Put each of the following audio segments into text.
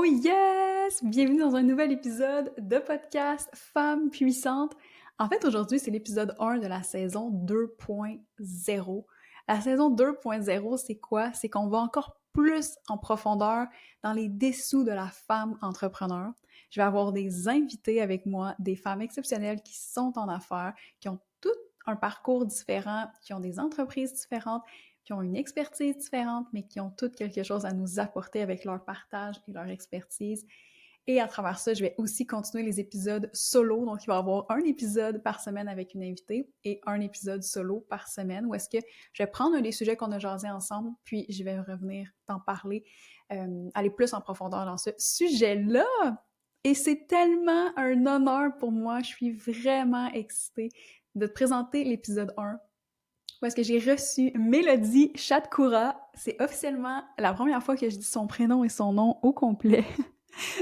yes! Bienvenue dans un nouvel épisode de podcast Femmes puissantes. En fait, aujourd'hui, c'est l'épisode 1 de la saison 2.0. La saison 2.0, c'est quoi? C'est qu'on va encore plus en profondeur dans les dessous de la femme entrepreneur. Je vais avoir des invités avec moi, des femmes exceptionnelles qui sont en affaires, qui ont tout un parcours différent, qui ont des entreprises différentes, qui ont une expertise différente, mais qui ont toutes quelque chose à nous apporter avec leur partage et leur expertise. Et à travers ça, je vais aussi continuer les épisodes solo. Donc, il va y avoir un épisode par semaine avec une invitée et un épisode solo par semaine où est-ce que je vais prendre un des sujets qu'on a jasés ensemble, puis je vais revenir t'en parler, aller plus en profondeur dans ce sujet-là. Et c'est tellement un honneur pour moi. Je suis vraiment excitée de te présenter l'épisode 1 où est-ce que j'ai reçu Mélodie Chatkoura. C'est officiellement la première fois que je dis son prénom et son nom au complet.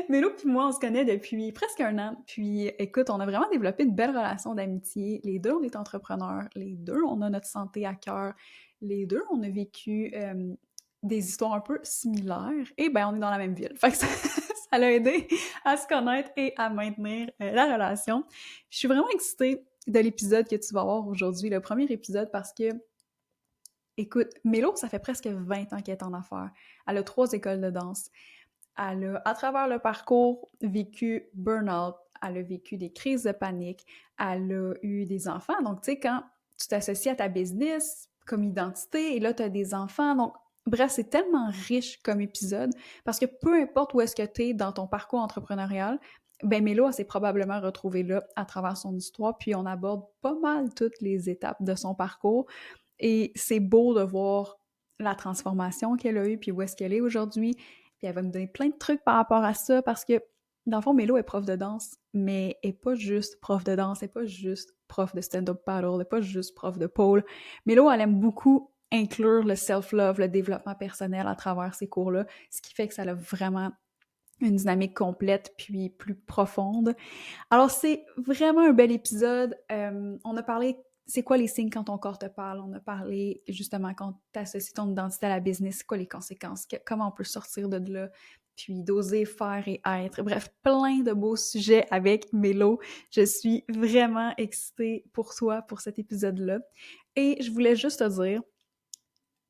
Mélo puis moi, on se connaît depuis presque un an. Puis, écoute, on a vraiment développé une belle relation d'amitié. Les deux, on est entrepreneurs. Les deux, on a notre santé à cœur. Les deux, on a vécu des histoires un peu similaires. Et ben, on est dans la même ville. Fait que ça, ça l'a aidé à se connaître et à maintenir la relation. Je suis vraiment excitée de l'épisode que tu vas avoir aujourd'hui, le premier épisode, parce que écoute, Mélo, ça fait presque 20 ans qu'elle est en affaires. Elle a 3 écoles de danse. Elle a, à travers le parcours, vécu burn-out. Elle a vécu des crises de panique. Elle a eu des enfants. Donc, tu sais, quand tu t'associes à ta business comme identité, et là, tu as des enfants. Donc, bref, c'est tellement riche comme épisode parce que peu importe où est-ce que tu es dans ton parcours entrepreneurial, ben Mélo, elle s'est probablement retrouvée là à travers son histoire, puis on aborde pas mal toutes les étapes de son parcours. Et c'est beau de voir la transformation qu'elle a eue, puis où est-ce qu'elle est aujourd'hui. Puis elle va me donner plein de trucs par rapport à ça, parce que, dans le fond, Mélo est prof de danse, mais elle n'est pas juste prof de danse, elle n'est pas juste prof de stand-up paddle, elle n'est pas juste prof de pole. Mélo, elle aime beaucoup inclure le self-love, le développement personnel à travers ces cours-là, ce qui fait que ça a vraiment une dynamique complète puis plus profonde. Alors, c'est vraiment un bel épisode. On a parlé, c'est quoi les signes quand ton corps te parle? On a parlé justement quand tu associes ton identité à la business, c'est quoi les conséquences? Comment on peut sortir de là? Puis d'oser faire et être. Bref, plein de beaux sujets avec Mélo. Je suis vraiment excitée pour toi, pour cet épisode-là. Et je voulais juste te dire,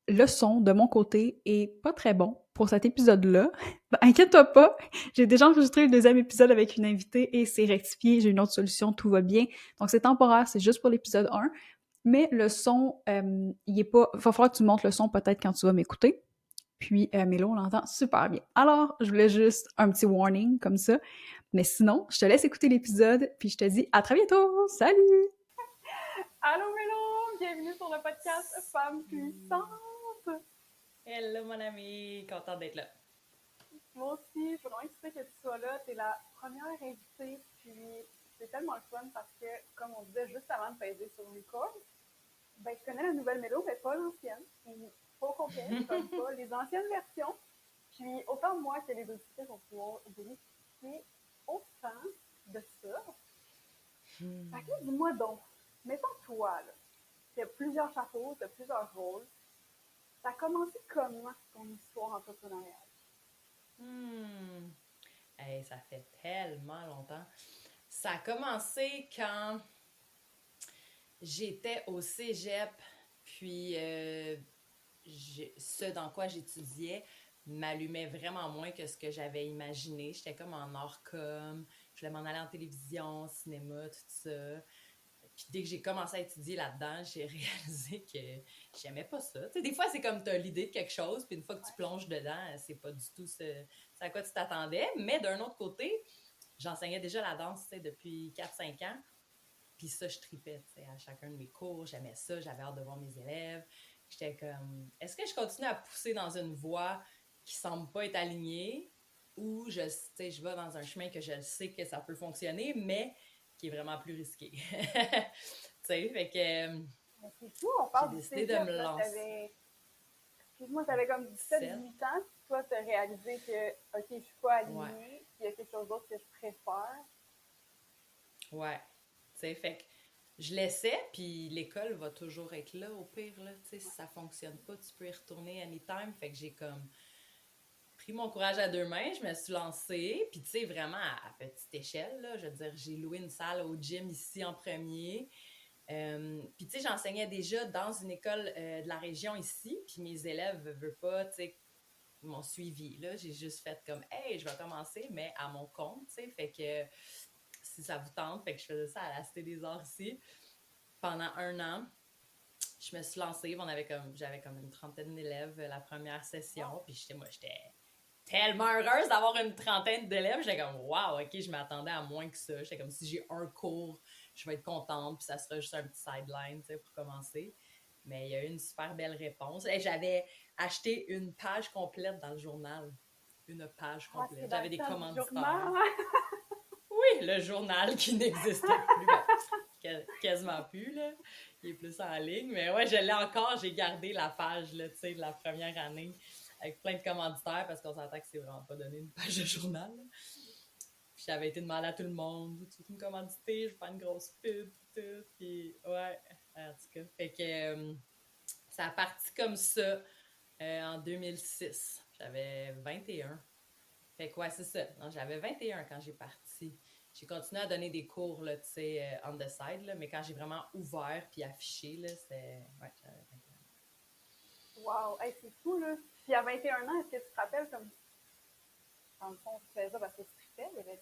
le son de mon côté est pas très bon pour cet épisode-là. Ben, inquiète-toi pas, j'ai déjà enregistré le deuxième épisode avec une invitée et c'est rectifié, j'ai une autre solution, tout va bien. Donc c'est temporaire, c'est juste pour l'épisode 1. Mais le son, il est pas... Il va falloir que tu montes le son peut-être quand tu vas m'écouter. Puis Mélo, on l'entend super bien. Alors, je voulais juste un petit warning comme ça. Mais sinon, je te laisse écouter l'épisode, puis je te dis à très bientôt! Salut! Allô Mélo! Bienvenue sur le podcast Femmes puissantes! Hello mon ami, contente d'être là. Moi aussi, je suis vraiment excitée que tu sois là. Tu es la première invitée, puis c'est tellement le fun parce que, comme on disait juste avant de peser sur le record, ben, je connais la nouvelle mélo, mais pas l'ancienne. Puis, pas au complet, comme pas les anciennes versions. Puis, autant moi que les auditeurs vont pouvoir bénéficier autant de ça. Fait que là, dis-moi donc, mettons toi, là, tu as plusieurs chapeaux, tu as plusieurs rôles. Ça a commencé comment ton histoire entrepreneuriale? Hey, ça fait tellement longtemps. Ça a commencé quand j'étais au cégep, puis ce dans quoi j'étudiais m'allumait vraiment moins que ce que j'avais imaginé. J'étais comme en hors com, je voulais m'en aller en télévision, cinéma, tout ça. Puis dès que j'ai commencé à étudier là-dedans, j'ai réalisé que j'aimais pas ça. Tu sais, des fois, c'est comme tu as l'idée de quelque chose, puis une fois que tu plonges dedans, c'est pas du tout ce à quoi tu t'attendais. Mais d'un autre côté, j'enseignais déjà la danse depuis 4-5 ans. Puis ça, je tripais à chacun de mes cours. J'aimais ça, j'avais hâte de voir mes élèves. J'étais comme, est-ce que je continue à pousser dans une voie qui semble pas être alignée ou je vais dans un chemin que je sais que ça peut fonctionner, mais qui est vraiment plus risqué. Tu sais, fait que Mais c'est fou, on j'ai parle du décidé de cégep, me là. lancer. Excuse-moi, t'avais comme 7. 17-18 ans, puis toi, t'as réalisé que, OK, je suis pas Ouais, alignée, puis il y a quelque chose d'autre que je préfère. ouais. Tu sais, fait que je laissais, puis l'école va toujours être là au pire, là. Tu sais, si ça fonctionne pas, tu peux y retourner anytime. Fait que j'ai comme pris mon courage à deux mains, je me suis lancée, puis tu sais, vraiment à petite échelle, là, je veux dire, j'ai loué une salle au gym ici en premier. Puis tu sais, j'enseignais déjà dans une école de la région ici, puis mes élèves veulent pas, tu sais, ils m'ont suivi, là. J'ai juste fait comme, hey, je vais commencer, mais à mon compte, tu sais, fait que si ça vous tente, fait que je faisais ça à la Cité des Arts ici pendant 1 an. Je me suis lancée, j'avais comme une trentaine d'élèves la première session, puis j'étais tellement heureuse d'avoir une trentaine d'élèves. J'étais comme, wow, OK, je m'attendais à moins que ça. J'étais comme, si j'ai un cours, je vais être contente, puis ça sera juste un petit sideline, tu sais, pour commencer. Mais il y a eu une super belle réponse. Et j'avais acheté une page complète dans le journal. Une page complète. J'avais des commanditaires. Oui, le journal qui n'existait plus. Quasiment plus, là. Il est plus en ligne. Mais ouais, je l'ai encore. J'ai gardé la page, là, tu sais, de la première année avec plein de commanditaires parce qu'on s'entend que c'est vraiment pas donné une page de journal. Là. Puis j'avais été demandé à tout le monde, tu veux me commanditer, je vais faire une grosse pub, tout. Puis ouais, en tout cas. Fait que ça a parti comme ça en 2006. J'avais 21. Fait que ouais, c'est ça. Non, j'avais 21 quand j'ai parti. J'ai continué à donner des cours, là, tu sais, on the side, là, mais quand j'ai vraiment ouvert puis affiché, là, c'était... Ouais, j'avais 21. Wow! Hey, c'est fou, là. Puis à 21 ans, est-ce que tu te rappelles comme... Dans le fond, tu faisais ça parce que tu trippais? Il y avait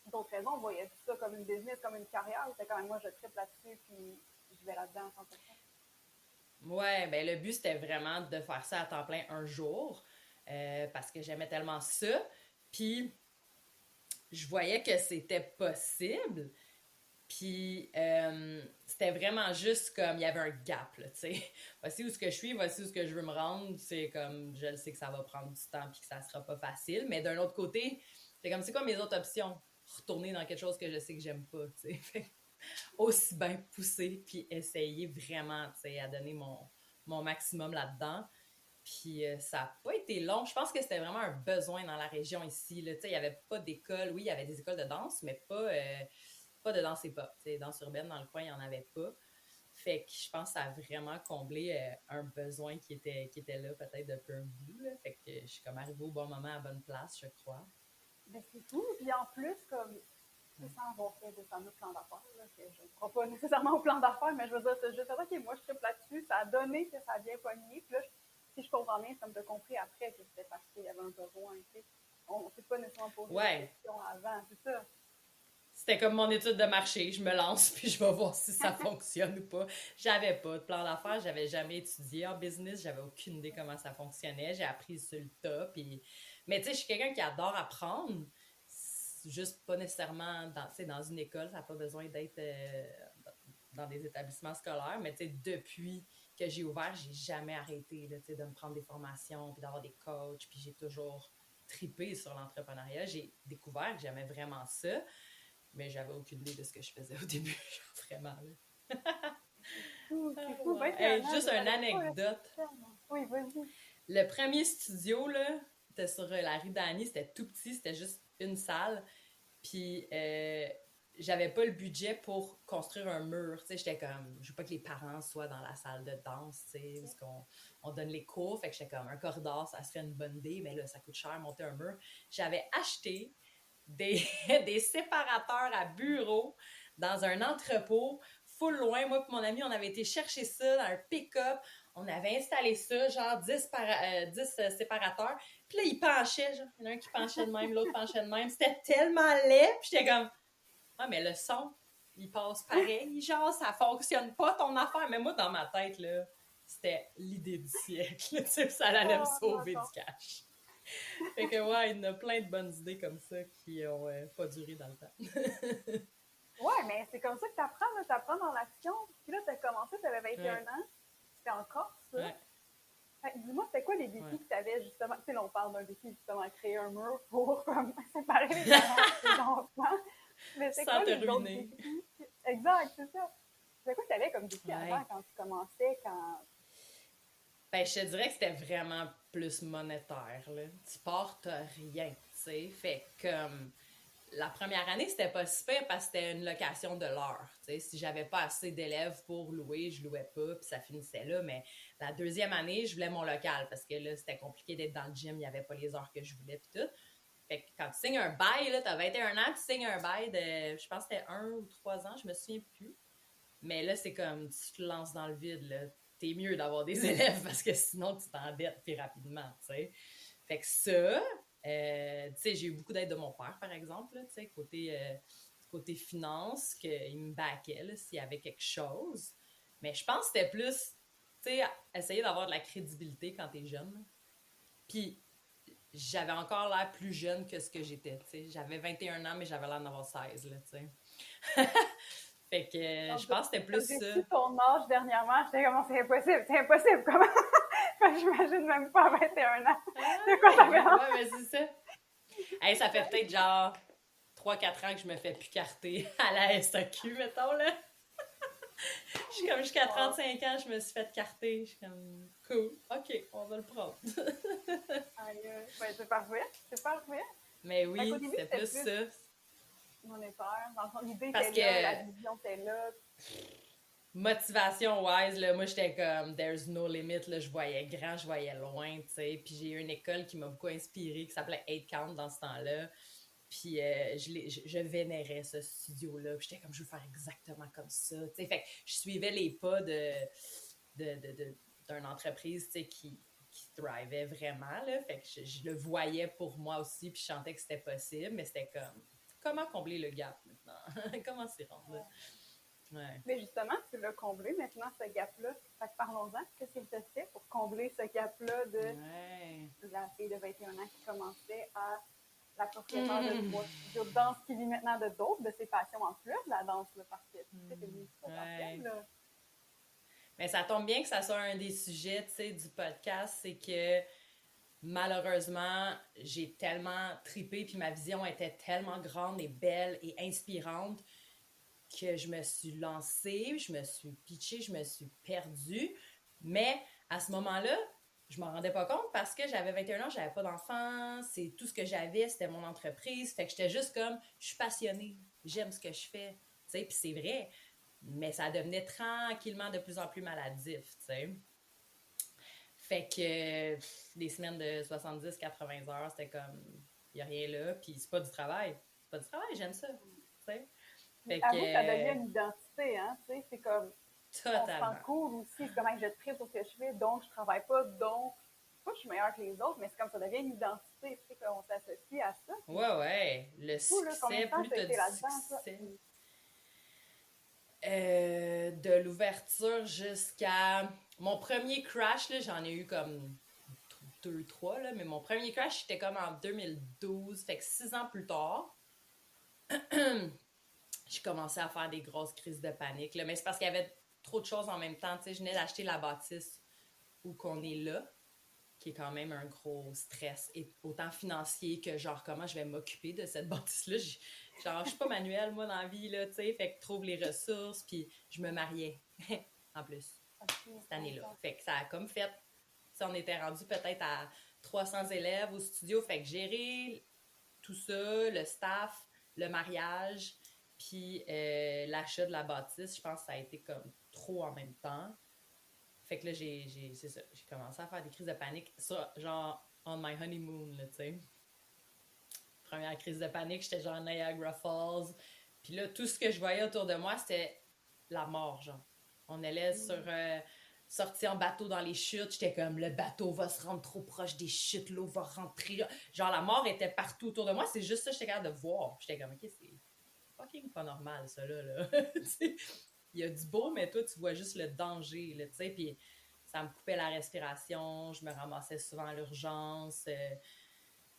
d'autres raisons? On voyait ça comme une business, comme une carrière? C'était quand même, moi, je trippe là-dessus, puis je vais là-dedans à 100%. Ouais, ben le but, c'était vraiment de faire ça à temps plein un jour, parce que j'aimais tellement ça. Puis, je voyais que c'était possible. Puis, c'était vraiment juste comme, il y avait un gap, là, tu sais. Voici où ce que je suis, voici où ce que je veux me rendre. C'est comme, je le sais que ça va prendre du temps puis que ça sera pas facile. Mais d'un autre côté, c'est comme, c'est quoi mes autres options? Retourner dans quelque chose que je sais que j'aime pas, tu sais. Aussi bien pousser puis essayer vraiment, tu sais, à donner mon maximum là-dedans. Puis ça n'a pas été long. Je pense que c'était vraiment un besoin dans la région ici. Là. Tu sais, il n'y avait pas d'école. Oui, il y avait des écoles de danse, mais pas de danse hip-hop. Tu sais, danse urbaine, dans le coin, il n'y en avait pas. Fait que je pense que ça a vraiment comblé un besoin qui était là, peut-être depuis un bout. Là. Fait que je suis comme arrivée au bon moment, à la bonne place, je crois. Mais c'est fou. Puis en plus, comme, sans avoir fait de fameux plan d'affaires, là, que je ne crois pas nécessairement au plan d'affaires, mais je veux dire, c'est juste ça, OK, moi, je tripe là-dessus. Ça a donné que ça a bien pogné. Puis là, si je comprends bien, ça me fait compris après que c'était parce qu'il y avait un besoin. Tu sais. On ne s'est pas nécessairement posé de questions avant, c'est ça. C'était comme mon étude de marché. Je me lance puis je vais voir si ça fonctionne ou pas. J'avais pas de plan d'affaires. J'avais jamais étudié en business. J'avais aucune idée comment ça fonctionnait. J'ai appris sur le tas. Puis... Mais tu sais, je suis quelqu'un qui adore apprendre. Juste pas nécessairement dans une école. Ça n'a pas besoin d'être dans des établissements scolaires. Mais tu sais, depuis que j'ai ouvert, j'ai jamais arrêté là, de me prendre des formations puis d'avoir des coachs. Puis j'ai toujours tripé sur l'entrepreneuriat. J'ai découvert que j'aimais vraiment ça. Mais j'avais aucune idée de ce que je faisais au début, vraiment. Là. C'est fou. Ouais. Hey, juste une anecdote. Oui, vas-y. Le premier studio, là, c'était sur la rue d'Annie, c'était tout petit, c'était juste une salle. Puis, j'avais pas le budget pour construire un mur. Tu sais, j'étais comme, je veux pas que les parents soient dans la salle de danse, tu sais, parce qu'on donne les cours. Fait que j'étais comme, un corridor, ça serait une bonne idée, mais là, ça coûte cher, monter un mur. J'avais acheté des séparateurs à bureau dans un entrepôt full loin. Moi et mon ami, on avait été chercher ça dans un pick-up. On avait installé ça, genre 10 séparateurs. Puis là, ils penchaient. Genre. Il y en a un qui penchait de même, l'autre penchait de même. C'était tellement laid. Puis j'étais comme, ah, mais le son, il passe pareil. Genre, ça fonctionne pas ton affaire. Mais moi, dans ma tête, là, c'était l'idée du siècle. Ça allait me sauver du cash. Fait que ouais, il y en a plein de bonnes idées comme ça qui ont pas duré dans le temps. Ouais, mais c'est comme ça que t'apprends, là, t'apprends dans l'action. Puis là, t'as commencé, t'avais 21 ans, c'était encore ça. Ouais. Fait que dis-moi, c'était quoi les défis que t'avais justement, tu sais, là, on parle d'un défi justement, créer un mur pour comme, séparer les parents des enfants. Mais c'est quoi les autres défis? Exact, c'est ça. C'est quoi que t'avais comme défi avant quand tu commençais, quand... Ben, je te dirais que c'était vraiment plus monétaire, là. Tu portes rien, tu sais. Fait comme la première année, c'était pas si pire parce que c'était une location de l'heure. T'sais, si j'avais pas assez d'élèves pour louer, je louais pas, puis ça finissait là. Mais la deuxième année, je voulais mon local parce que là, c'était compliqué d'être dans le gym, il y avait pas les heures que je voulais, puis tout. Fait que quand tu signes un bail, là, t'as 21 ans, tu signes un bail de, je pense que c'était 1 ou 3 ans, je me souviens plus. Mais là, c'est comme, tu te lances dans le vide, là. T'es mieux d'avoir des élèves parce que sinon, tu t'endettes plus rapidement, tu sais. Fait que ça, tu sais, j'ai eu beaucoup d'aide de mon père, par exemple, tu sais, côté finance, qu'il me backait, là, s'il y avait quelque chose. Mais je pense que c'était plus, tu sais, essayer d'avoir de la crédibilité quand t'es jeune. Là. Puis, j'avais encore l'air plus jeune que ce que j'étais, tu sais. J'avais 21 ans, mais j'avais l'air d'avoir 16, là, tu sais. Fait que je pense que c'était plus j'ai ça. su ton âge dernièrement, j'étais comme, c'est impossible, comment? J'imagine même pas à 21 ans. De quoi t'avais Ouais, mais c'est ça. Hey, ça fait peut-être genre 3-4 ans que je me fais plus carter à la SAQ, mettons, là. Je suis comme jusqu'à 35 ans, je me suis fait carter. Je suis comme, cool, OK, on va le prendre. Ben, c'est parfait, c'est parfait. Mais oui, Début, c'était plus ça. Mon père, dans le fond, l'idée Parce était là, la que vision était là. motivation-wise, là, moi, j'étais comme, there's no limit, là, je voyais grand, je voyais loin, tu sais. Puis j'ai eu une école qui m'a beaucoup inspirée, qui s'appelait 8 Count dans ce temps-là. Puis je vénérais ce studio-là. Puis j'étais comme, je veux faire exactement comme ça. T'sais. Fait que je suivais les pas d'une entreprise qui thrivait vraiment. Là. Fait que je le voyais pour moi aussi. Puis je sentais que c'était possible. Mais c'était comme, comment combler le gap maintenant? Comment s'y rendre là? Ouais. Mais justement, tu l'as comblé maintenant, ce gap-là. Fait que parlons-en. Qu'est-ce qu'il te fait pour combler ce gap-là de la fille de 21 ans qui commençait à la propriétaire de 3 studios de danse qui vit maintenant de d'autres, de ses passions en plus de la danse, là, parce que tu sais, c'est potentiel, là. Mais ça tombe bien que ça soit un des sujets, tu sais, du podcast, c'est que malheureusement, j'ai tellement tripé, puis ma vision était tellement grande et belle et inspirante que je me suis lancée, je me suis pitchée, je me suis perdue. Mais à ce moment-là, je m'en rendais pas compte parce que j'avais 21 ans, j'avais pas d'enfant, c'est tout ce que j'avais, c'était mon entreprise. Fait que j'étais juste comme, je suis passionnée, j'aime ce que je fais, tu sais, puis c'est vrai. Mais ça devenait tranquillement de plus en plus maladif, tu sais. Fait que des semaines de 70-80 heures, c'était comme, il n'y a rien là, puis c'est pas du travail. C'est pas du travail, j'aime ça, tu sais. Mais avoue que ça devient une identité, hein, tu sais, c'est comme, totalement. on se rend cool aussi, c'est comme, je tripe sur ce que je fais, donc je travaille pas, donc, pas que je suis meilleure que les autres, mais c'est comme ça devient une identité, tu sais, qu'on s'associe à ça. Ouais, le succès, plus t'as du succès. De l'ouverture jusqu'à... Mon premier crash, là, j'en ai eu comme 2-3, là, mais mon premier crash, c'était comme en 2012, fait que 6 ans plus tard, j'ai commencé à faire des grosses crises de panique, là, mais c'est parce qu'il y avait trop de choses en même temps, tu sais, je venais d'acheter la bâtisse où qu'on est là, qui est quand même un gros stress, et autant financier que genre comment je vais m'occuper de cette bâtisse-là. Genre, je suis pas manuelle, moi, dans la vie, là, tu sais, fait que trouve les ressources, puis je me mariais, en plus, cette année-là. Fait que ça a comme fait, si on était rendu peut-être à 300 élèves au studio, fait que gérer tout ça, le staff, le mariage, puis l'achat de la bâtisse, je pense que ça a été comme trop en même temps. Fait que là, c'est ça, j'ai commencé à faire des crises de panique, ça, genre, on my honeymoon, là, tu sais. Première crise de panique, j'étais genre Niagara Falls. Puis là, tout ce que je voyais autour de moi, c'était la mort, genre. On allait sorti en bateau dans les chutes. J'étais comme, le bateau va se rendre trop proche des chutes, l'eau va rentrer. Genre, la mort était partout autour de moi. C'est juste ça que j'étais capable de voir. J'étais comme, OK, c'est fucking pas normal, ça, là. Il y a du beau, mais toi, tu vois juste le danger, là, tu sais. Puis ça me coupait la respiration. Je me ramassais souvent à l'urgence.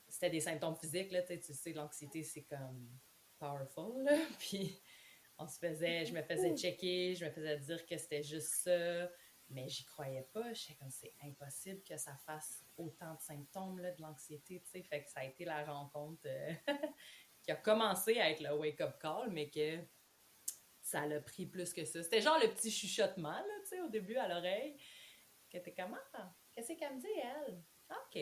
C'était des symptômes physiques, là, tu sais, l'anxiété, c'est comme powerful, là. Puis je me faisais checker, je me faisais dire que c'était juste ça, mais j'y croyais pas. J'étais comme, c'est impossible que ça fasse autant de symptômes, là, de l'anxiété, tu sais. Fait que ça a été la rencontre qui a commencé à être le wake-up call, mais que ça l'a pris plus que ça. C'était genre le petit chuchotement, là, tu sais, au début, à l'oreille, que t'es comme, ah, qu'est-ce qu'elle me dit, elle? OK,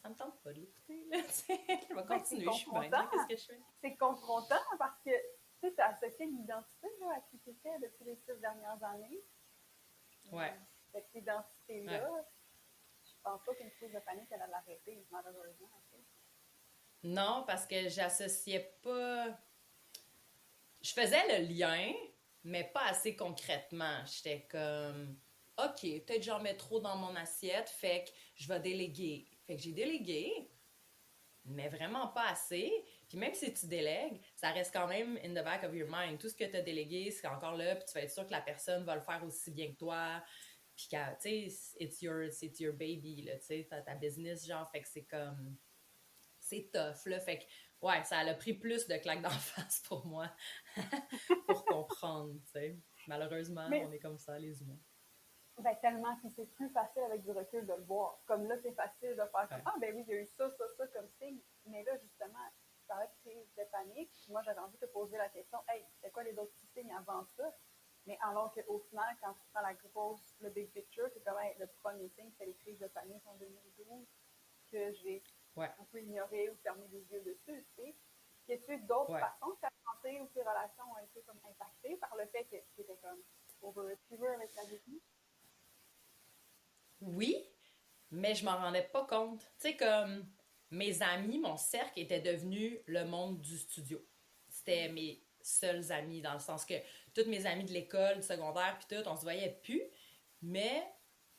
ça me tente pas de l'écouter, là, tu sais. Je vais Ben, c'est continuer, je suis bien, confrontant. là, qu'est-ce que je fais? C'est confrontant parce que, tu sais, tu as associé une identité là, à qui tu étais depuis les 6 dernières années. Ouais, Cette identité-là, ouais. je pense pas qu'une crise de panique, elle a l'arrêter, malheureusement. Tu sais. Non, parce que j'associais pas... Je faisais le lien, mais pas assez concrètement. J'étais comme, OK, peut-être j'en mets trop dans mon assiette, fait que je vais déléguer. Fait que j'ai délégué, mais vraiment pas assez. Puis même si tu délègues, ça reste quand même in the back of your mind. Tout ce que tu as délégué, c'est encore là, puis tu vas être sûr que la personne va le faire aussi bien que toi. Puis, tu sais, it's your baby, là, tu sais, ta business, genre, fait que c'est comme, c'est tough, là. Fait que, ouais, ça a pris plus de claques d'en face pour moi pour comprendre, tu sais. Malheureusement, Mais on est comme ça, les humains. ben, tellement, puis c'est plus facile avec du recul de le voir. Comme là, c'est facile de faire comme, Ouais. ah ben oui, il y a eu ça comme signe. Mais là, justement, tu parlais de crise de panique. Moi, j'avais envie de te poser la question, hey, c'est quoi les autres signes avant ça? Mais alors qu'au final, quand tu prends le big picture, c'est comme, hey, le premier signe, c'est les crises de panique en 2012 que j'ai Ouais, un peu ignoré ou fermé les yeux dessus, tu sais. Y a-t-il d'autres ouais. façons que ta santé ou tes relations ont été comme impactées par le fait que tu étais comme overachiever avec la vie? Oui, mais je m'en rendais pas compte. Tu sais, comme mes amis, mon cercle était devenu le monde du studio. C'était mes seuls amis, dans le sens que toutes mes amies de l'école, du secondaire, puis tout, on se voyait plus. Mais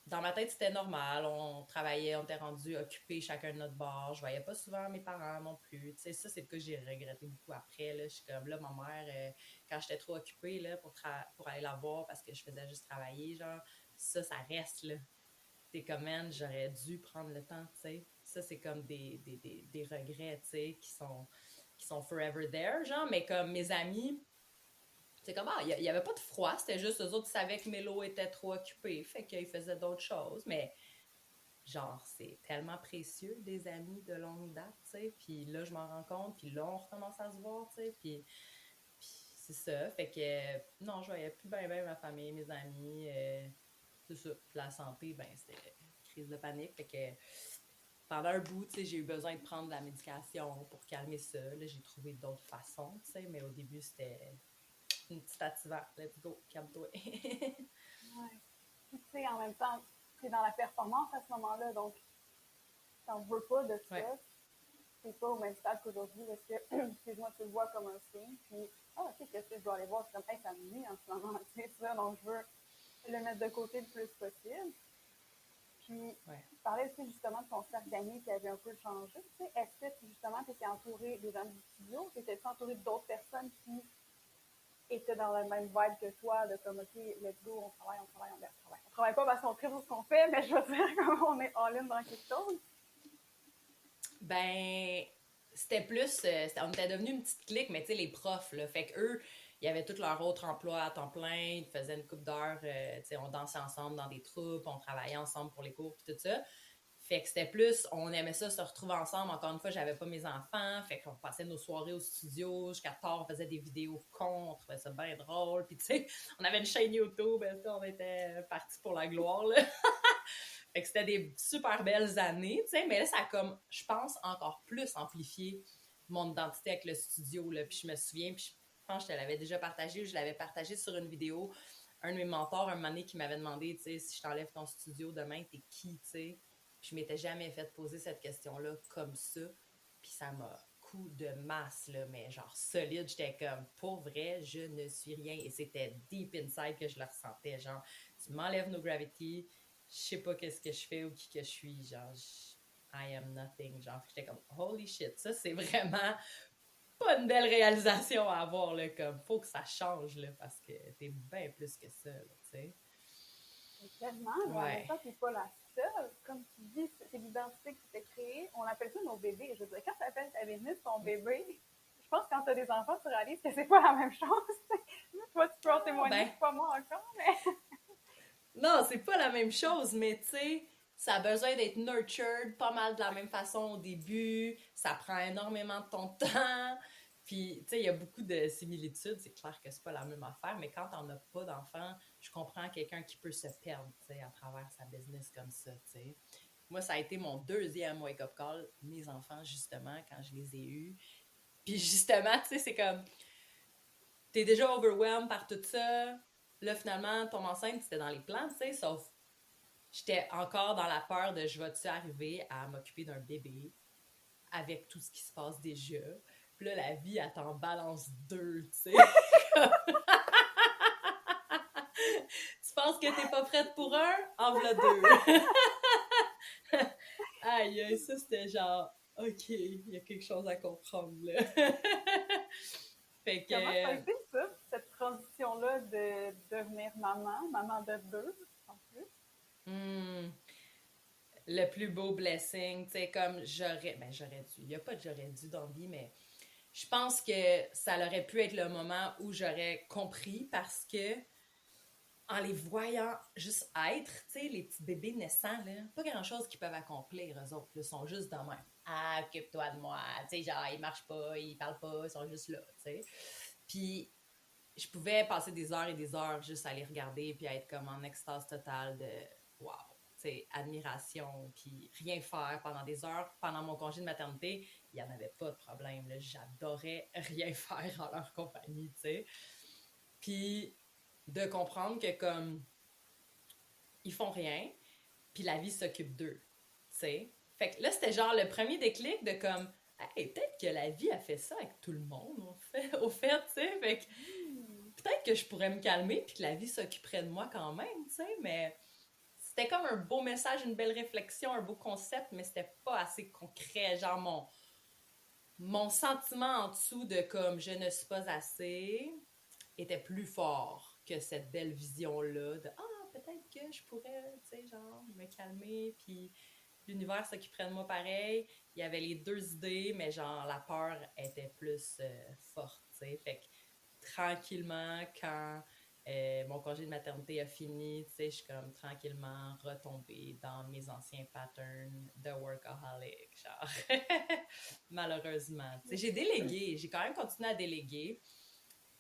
dans ma tête, c'était normal. On travaillait, on était rendus occupés chacun de notre bord. Je voyais pas souvent mes parents non plus. Tu sais, ça, c'est le cas que j'ai regretté beaucoup après. Là. Je suis comme là, ma mère, quand j'étais trop occupée là, pour aller la voir parce que je faisais juste travailler, genre, ça reste là. T'es comme, man, j'aurais dû prendre le temps, tu sais. Ça, c'est comme des regrets, tu sais, qui sont forever there, genre. Mais comme mes amis, c'est comme, ah, il n'y avait pas de froid, c'était juste eux autres qui savaient que Mélo était trop occupé, fait qu'ils faisaient d'autres choses. Mais genre, c'est tellement précieux, des amis de longue date, tu sais. Puis là, je m'en rends compte, puis là, on recommence à se voir, tu sais. Puis c'est ça. Fait que, non, je voyais plus bien ma famille, mes amis. C'est ça. Puis la santé, ben, c'était crise de panique. Fait que pendant un bout, tu sais, j'ai eu besoin de prendre de la médication pour calmer ça. Là, j'ai trouvé d'autres façons, tu sais. Mais au début, c'était une petite activante. Let's go, calme-toi. Ouais. Puis, tu sais, en même temps, tu es dans la performance à ce moment-là, donc t'en veux pas de Ouais, ça. C'est pas au même stade qu'aujourd'hui, parce que, excuse-moi, tu le vois comme un signe, puis, ah, ok, qu'est-ce que je dois aller voir? C'est comme, hey, ça me nuit en ce moment, c'est ça, donc je veux le mettre de côté le plus possible. Puis, ouais. tu parlais aussi justement de ton cercle d'amis qui avait un peu changé, tu sais. Est-ce que, justement, tu étais entouré des gens du studio? T'étais-tu entouré d'autres personnes qui étaient dans la même vibe que toi, de comme, OK, let's go, on travaille, on travaille, on travaille. On travaille pas parce qu'on tripe sur ce qu'on fait, mais je veux dire, comme on est all-in dans quelque chose. Ben, c'était plus. On était devenus une petite clique, mais tu sais, les profs, là. Fait qu'eux, il y avait tout leur autre emploi à temps plein. Ils faisaient une couple d'heures. Tu sais, on dansait ensemble dans des troupes, on travaillait ensemble pour les cours, puis tout ça. Fait que c'était plus, on aimait ça se retrouver ensemble. Encore une fois, j'avais pas mes enfants. Fait qu'on passait nos soirées au studio jusqu'à tard. On faisait des vidéos cons. On trouvait ça bien drôle. Puis tu sais, on avait une chaîne YouTube. On était partis pour la gloire, là. Fait que c'était des super belles années, tu sais, mais là, ça a comme, je pense, encore plus amplifié mon identité avec le studio, là. Puis je me souviens, puis je pense que je te l'avais déjà partagé, je l'avais partagé sur une vidéo. Un de mes mentors, un moment donné, qui m'avait demandé, tu sais, si je t'enlève ton studio demain, t'es qui, tu sais? Puis je m'étais jamais fait poser cette question-là comme ça. Puis ça m'a coup de masse, là, mais genre solide. J'étais comme, pour vrai, je ne suis rien. Et c'était deep inside que je le ressentais. Genre, tu m'enlèves nos gravity, je sais pas qu'est-ce que je fais ou qui que je suis. Genre, I am nothing. Genre, j'étais comme, holy shit, ça, c'est vraiment pas une belle réalisation à avoir, là. Comme, faut que ça change, là, parce que t'es bien plus que ça, là, tu sais. Mais tellement, mais en même Ouais. temps, t'es pas la seule. Comme tu dis, c'est l'identité que tu t'es créée. On appelle ça nos bébés. Je veux dire, quand tu appelles ta business ton bébé, je pense que quand tu as des enfants, tu réalises que c'est pas la même chose. Toi, tu peux en Ah, témoigner, ben, c'est pas moi encore, mais. non, c'est pas la même chose, mais tu sais, ça a besoin d'être nurtured pas mal de la même façon au début. Ça prend énormément de ton temps. Puis, tu sais, il y a beaucoup de similitudes. C'est clair que c'est pas la même affaire, mais quand on n'a pas d'enfant, je comprends quelqu'un qui peut se perdre, tu sais, à travers sa business comme ça, tu sais. moi, ça a été mon deuxième wake-up call, mes enfants, justement, quand je les ai eus. Puis justement, tu sais, c'est comme, t'es déjà overwhelmed par tout ça. Là, finalement, tomber enceinte, c'était dans les plans, tu sais, sauf j'étais encore dans la peur de je vais-tu arriver à m'occuper d'un bébé avec tout ce qui se passe déjà. Puis là, la vie, elle t'en balance deux, tu sais. Tu penses que t'es pas prête pour un? En v'là deux. Aïe, ça, c'était genre, OK, il y a quelque chose à comprendre, là. Fait Comment ça a que... été, ça, cette transition-là de devenir maman de deux, en plus? Le plus beau blessing, tu sais, comme j'aurais dû. Il n'y a pas de j'aurais dû dans la vie, mais je pense que ça aurait pu être le moment où j'aurais compris parce que en les voyant juste être, tu sais, les petits bébés naissants, là, pas grand-chose qu'ils peuvent accomplir, eux autres, ils sont juste de même. Ah, occupe-toi de moi, tu sais, genre, ils marchent pas, ils parlent pas, ils sont juste là, tu sais. Puis, je pouvais passer des heures et des heures juste à les regarder puis à être comme en extase totale de wow, tu sais, admiration, puis rien faire pendant des heures. Pendant mon congé de maternité, il n'y en avait pas de problème, là. J'adorais rien faire en leur compagnie, tu sais. Puis, de comprendre que comme ils font rien, puis la vie s'occupe d'eux, tu sais. Fait que là, c'était genre le premier déclic de comme, hey, peut-être que la vie a fait ça avec tout le monde, au fait, tu sais. Fait que peut-être que je pourrais me calmer puis que la vie s'occuperait de moi quand même, tu sais, mais c'était comme un beau message, une belle réflexion, un beau concept, mais c'était pas assez concret. Genre, mon sentiment en dessous de comme je ne suis pas assez était plus fort que cette belle vision-là de peut-être que je pourrais, tu sais, genre, me calmer, puis l'univers s'occuperait de moi pareil. Il y avait les deux idées, mais genre, la peur était plus forte, tu sais. Fait que tranquillement, quand mon congé de maternité a fini, tu sais, je suis comme tranquillement retombée dans mes anciens patterns de workaholic, genre. Malheureusement. Tu sais, j'ai délégué, j'ai quand même continué à déléguer,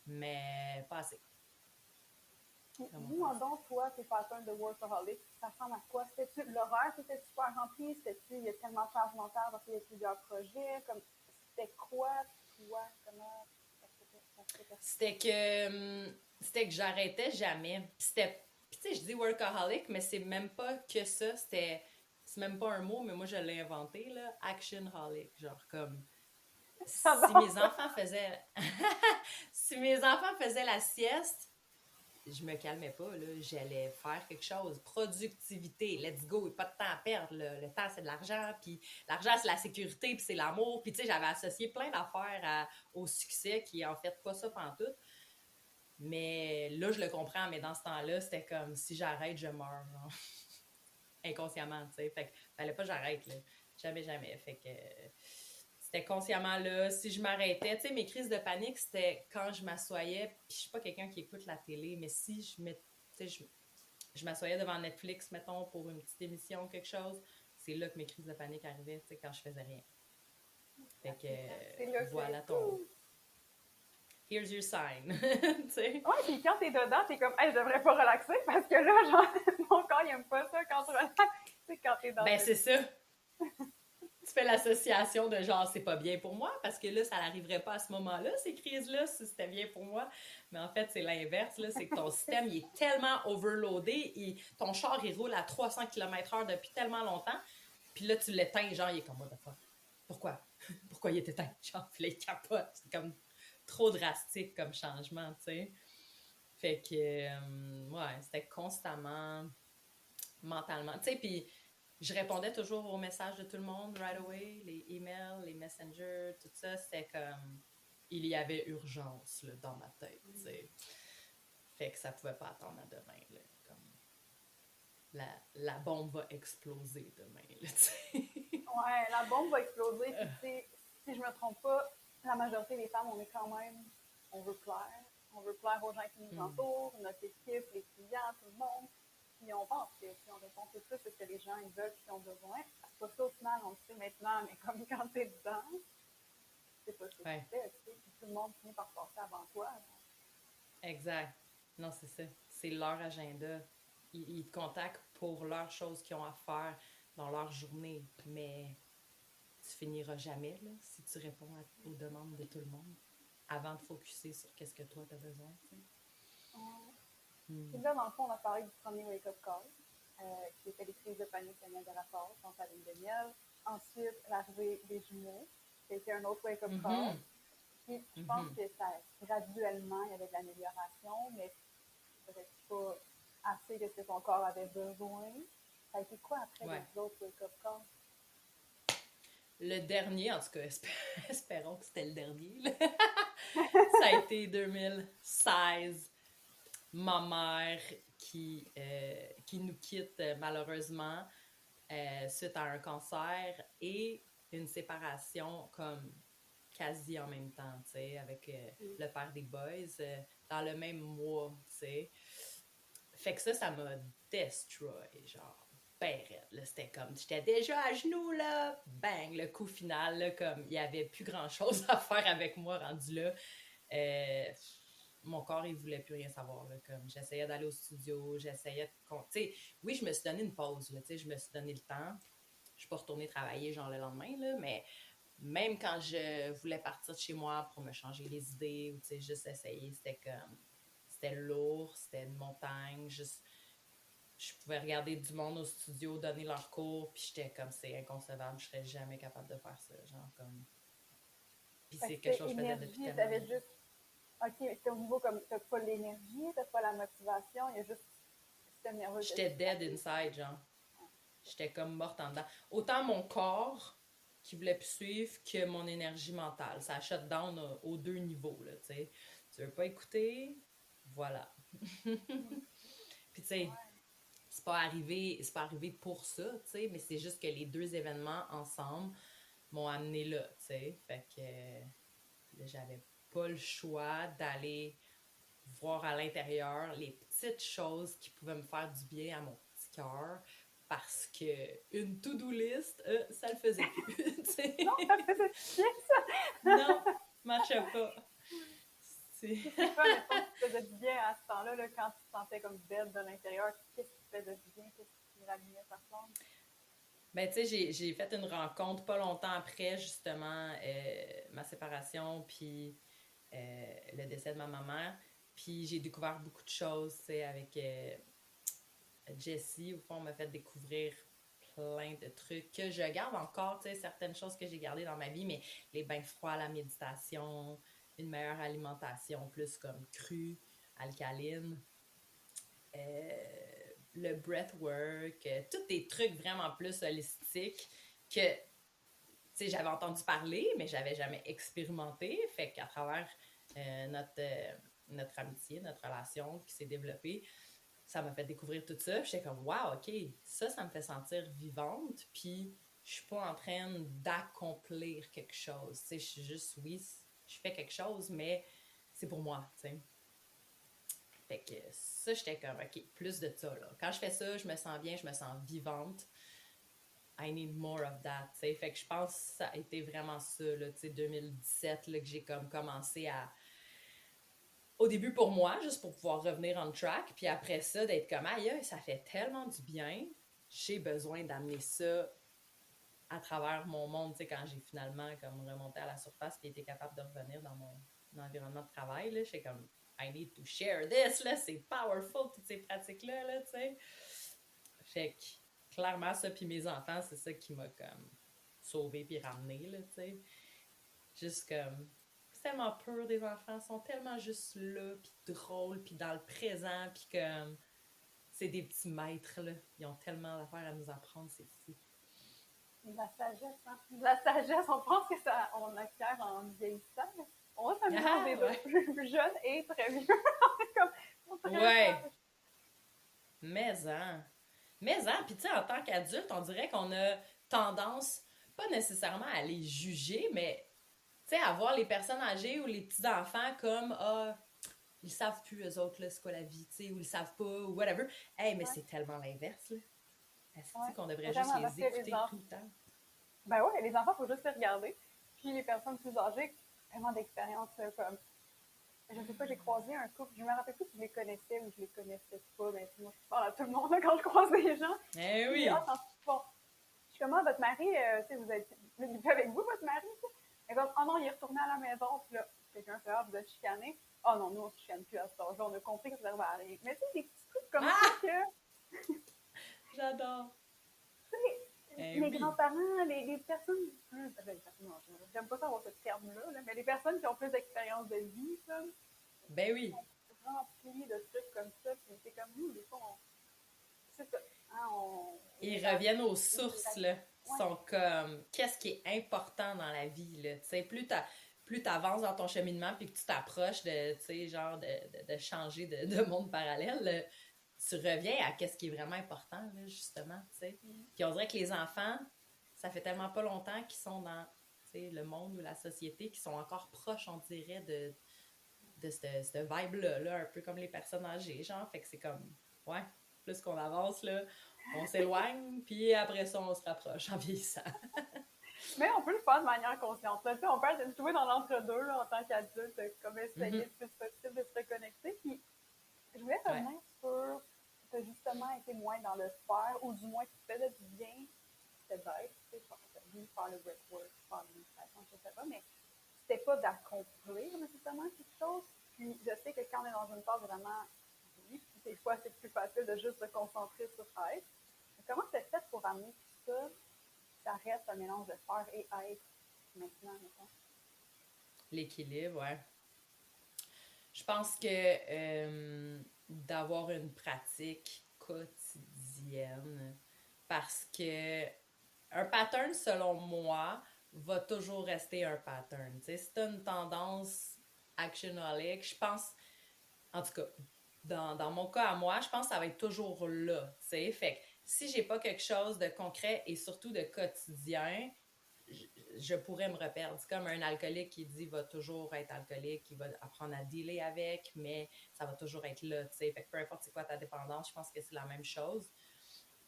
mais pas assez. Dis-moi donc, toi, tes patterns de workaholic, ça ressemble à quoi? C'était-tu l'horaire qui était super rempli? C'était-tu, il y a tellement de charges mentales parce qu'il y a plusieurs projets? Comme, c'était quoi, toi? Comment ça se C'était que j'arrêtais jamais. Puis tu sais, je dis workaholic, mais c'est même pas que ça. C'est même pas un mot, mais moi je l'ai inventé, là. Actionholic. Genre comme, si mes enfants faisaient, si mes enfants faisaient la sieste, je me calmais pas, là. J'allais faire quelque chose. Productivité, let's go, pas de temps à perdre, là. Le temps, c'est de l'argent, puis l'argent, c'est la sécurité, puis c'est l'amour. Puis tu sais, j'avais associé plein d'affaires au succès qui est en fait pas ça pantoute. Mais là, je le comprends, mais dans ce temps-là, c'était comme si j'arrête, je meurs, genre. Inconsciemment, tu sais. Fait que fallait pas que j'arrête, là. Jamais, jamais. Fait que c'était consciemment là. Si je m'arrêtais, tu sais, mes crises de panique, c'était quand je m'assoyais, puis je suis pas quelqu'un qui écoute la télé, mais si je m'assoyais devant Netflix, mettons, pour une petite émission ou quelque chose, c'est là que mes crises de panique arrivaient, tu sais, quand je faisais rien. Fait que voilà ton... Here's your sign, tu sais. Ouais, puis quand t'es dedans, t'es comme, hey, je devrais pas relaxer parce que là, genre, mon corps, il aime pas ça quand tu relaxes. Tu sais, quand t'es dans Ben, c'est ça. Tu fais l'association de genre, c'est pas bien pour moi, parce que là, ça n'arriverait pas à ce moment-là, ces crises-là, si c'était bien pour moi. Mais en fait, c'est l'inverse, là. C'est que ton système, il est tellement overloadé, ton char, il roule à 300 km/h depuis tellement longtemps, puis là, tu l'éteins, genre, il est comme, what the fuck? Pourquoi? Pourquoi il est éteint? Genre, puis là, il capote. C'est comme trop drastique comme changement, tu sais. Fait que, ouais, c'était constamment mentalement. Tu sais, puis je répondais toujours aux messages de tout le monde right away, les emails, les messengers, tout ça. C'était comme, il y avait urgence là, dans ma tête, tu sais. Fait que ça pouvait pas attendre à demain, là. Comme, la bombe va exploser demain, là, tu sais. Ouais, la bombe va exploser. Puis, tu sais, si je me trompe pas, la majorité des femmes, on est quand même, on veut plaire. On veut plaire aux gens qui nous entourent, notre équipe, les clients, tout le monde. Puis on pense que si on répond tout ça, c'est ce que les gens ils veulent et ont besoin. C'est pas ça au final, on le sait maintenant, mais comme quand t'es dedans, c'est pas ce que tu fais. Tu sais, puis tout le monde finit par passer avant toi. Alors. Exact. Non, c'est ça. C'est leur agenda. Ils te contactent pour leurs choses qu'ils ont à faire. dans leur journée, mais tu finiras jamais là, si tu réponds aux demandes de tout le monde avant de focusser sur qu'est-ce que toi tu as besoin. Puis là, dans le fond, on a parlé du premier wake-up call, qui était les crises de panique à Niagara Falls, dans sa lune de miel. Ensuite, l'arrivée des jumeaux, qui a été un autre wake-up call. Puis je pense que ça, graduellement, il y avait de l'amélioration, mais peut-être pas assez de ce que ton corps avait besoin. Ça a été quoi après les autres wake-up calls? Le dernier, en tout cas, espérons que c'était le dernier. Ça a été 2016. Ma mère qui nous quitte malheureusement suite à un cancer et une séparation comme quasi en même temps, tu sais, avec le père des boys dans le même mois, tu sais. Fait que ça m'a destroy, genre, ben raide, là, c'était comme, j'étais déjà à genoux, là, bang, le coup final, là, comme, il y avait plus grand-chose à faire avec moi rendu là. Mon corps, il voulait plus rien savoir, là, comme, j'essayais d'aller au studio, j'essayais de, tu sais, oui, je me suis donné une pause, là, tu sais, je me suis donné le temps, je suis pas retournée travailler, genre, le lendemain, là, mais même quand je voulais partir de chez moi pour me changer les idées, ou, tu sais, juste essayer, c'était lourd, c'était une montagne, juste, je pouvais regarder du monde au studio donner leurs cours, puis j'étais comme, c'est inconcevable, je serais jamais capable de faire ça, genre, comme... Puis c'est quelque chose que je faisais depuis tellement t'avais juste... OK, c'était au niveau comme, t'as pas l'énergie, t'as pas la motivation, il y a juste le système nerveux. J'étais dead inside, genre. J'étais comme morte en dedans. Autant mon corps qui voulait plus suivre que mon énergie mentale. Ça shut down aux deux niveaux, là, tu sais. Tu veux pas écouter? Voilà. Puis, tu sais, c'est pas arrivé pour ça, tu sais, mais c'est juste que les deux événements ensemble m'ont amené là, tu sais. Fait que là, j'avais pas le choix d'aller voir à l'intérieur les petites choses qui pouvaient me faire du bien à mon petit cœur parce que une to-do list, ça le faisait plus. Non, ça faisait chier, ça! Non, marchait pas. C'est quoi, mettons, qui te faisait du bien à ce temps-là, là, quand tu te sentais comme bête de l'intérieur? Qu'est-ce qui te faisait du bien? Qu'est-ce qui rallumait ta flamme? Ben, tu sais, j'ai fait une rencontre pas longtemps après, justement, ma séparation, puis le décès de ma maman. Puis j'ai découvert beaucoup de choses, tu sais, avec Jessie. Au fond, on m'a fait découvrir plein de trucs que je garde encore, tu sais, certaines choses que j'ai gardées dans ma vie, mais les bains froids, la méditation, une meilleure alimentation, plus comme crue, alcaline, le breathwork, tous des trucs vraiment plus holistiques que, tu sais, j'avais entendu parler, mais j'avais jamais expérimenté. Fait qu'à travers notre amitié, notre relation qui s'est développée, ça m'a fait découvrir tout ça. J'étais comme, wow, OK, ça me fait sentir vivante. Puis, je suis pas en train d'accomplir quelque chose. Tu sais, je suis juste, oui, je fais quelque chose, mais c'est pour moi, tu sais. Fait que ça, j'étais comme, OK, plus de ça, là. Quand je fais ça, je me sens bien, je me sens vivante. I need more of that, tu sais. Fait que je pense que ça a été vraiment ça, là, tu sais, 2017, là, que j'ai comme commencé à... Au début pour moi, juste pour pouvoir revenir on track, puis après ça, d'être comme, aïe, ça fait tellement du bien, j'ai besoin d'amener ça à travers mon monde, tu sais, quand j'ai finalement comme remonté à la surface puis été capable de revenir dans mon environnement de travail, là, j'étais comme, I need to share this, là, c'est powerful, toutes ces pratiques-là, là, tu sais. Fait que, clairement, ça, puis mes enfants, c'est ça qui m'a comme sauvé puis ramené, là, tu sais. Juste comme, c'est tellement pur des enfants, ils sont tellement juste là, puis drôles, puis dans le présent, puis comme, c'est des petits maîtres, là. Ils ont tellement d'affaires à nous apprendre, c'est fou. De la sagesse, hein? De la sagesse, on pense que ça, on acquiert en vieillissant. On va s'amuser des deux, plus jeunes et très vieux. comme, ouais. Mais puis tu sais, en tant qu'adulte, on dirait qu'on a tendance, pas nécessairement à les juger, mais tu sais, à voir les personnes âgées ou les petits-enfants comme, ils savent plus, eux autres, là, c'est quoi la vie, tu sais, ou ils savent pas, ou whatever. Hey, mais c'est tellement l'inverse, là. Est-ce qu'on devrait juste les écouter tout le temps? Ben ouais, les enfants, il faut juste les regarder. Puis les personnes plus âgées, tellement d'expérience, comme... Je sais pas, j'ai croisé un couple, je me rappelle plus si je les connaissais ou je les connaissais pas, mais moi, je parle à tout le monde là, quand je croise des gens. Eh oui! Puis, bon, Comment votre mari, tu sais, vous êtes venu avec vous, votre mari? Et comme, oh non, il est retourné à la maison, puis là, quelqu'un fait, ah, vous êtes chicané. Oh non, nous, on se chicane plus à ce temps-là, on a compris que ça servait à rien. Mais tu sais, des petits trucs comme ça que, J'adore! Eh les oui! grands-parents, les personnes plus, non, j'aime pas ça avoir ce terme-là, là, mais les personnes qui ont plus d'expérience de vie, comme, Ben oui! sont remplies de trucs comme ça, puis c'est comme nous, des fois, c'est ça, hein, Ils reviennent aux sources, là. Ils ouais. sont comme, qu'est-ce qui est important dans la vie, là? Tu sais, plus t'avances dans ton cheminement puis que tu t'approches de, tu sais, genre de changer de monde parallèle, là, tu reviens à qu'est-ce qui est vraiment important, là, justement, tu sais. Puis on dirait que les enfants, ça fait tellement pas longtemps qu'ils sont dans, tu sais, le monde ou la société, qui sont encore proches, on dirait, de cette vibe-là, là, un peu comme les personnes âgées, genre. Fait que c'est comme, ouais, plus qu'on avance, là, on s'éloigne, puis après ça, on se rapproche en vieillissant. Mais on peut le faire de manière consciente. Là. On peut jouer dans l'entre-deux là, en tant qu'adulte, comme essayer le plus possible de se reconnecter. Puis, je voulais revenir sur tu as justement été moins dans le faire, ou du moins tu te faisais du bien, c'était bête, tu sais, faire le breathwork, faire l'administration, etc. Mais c'était pas d'accomplir nécessairement quelque chose. Puis, je sais que quand on est dans une phase vraiment oui, des fois, c'est plus facile de juste se concentrer sur être. Mais comment tu as fait pour amener tout ça? Ça reste un mélange de faire et être maintenant, mettons. L'équilibre, ouais. Je pense que d'avoir une pratique quotidienne, parce que un pattern, selon moi, va toujours rester un pattern. Tu sais, si tu as une tendance actionaholic, je pense, en tout cas, dans mon cas à moi, je pense que ça va être toujours là. Tu sais, fait que si j'ai pas quelque chose de concret et surtout de quotidien, je pourrais me reperdre. C'est comme un alcoolique qui dit va toujours être alcoolique, il va apprendre à dealer avec, mais ça va toujours être là, tu sais. Fait que peu importe c'est quoi ta dépendance, je pense que c'est la même chose.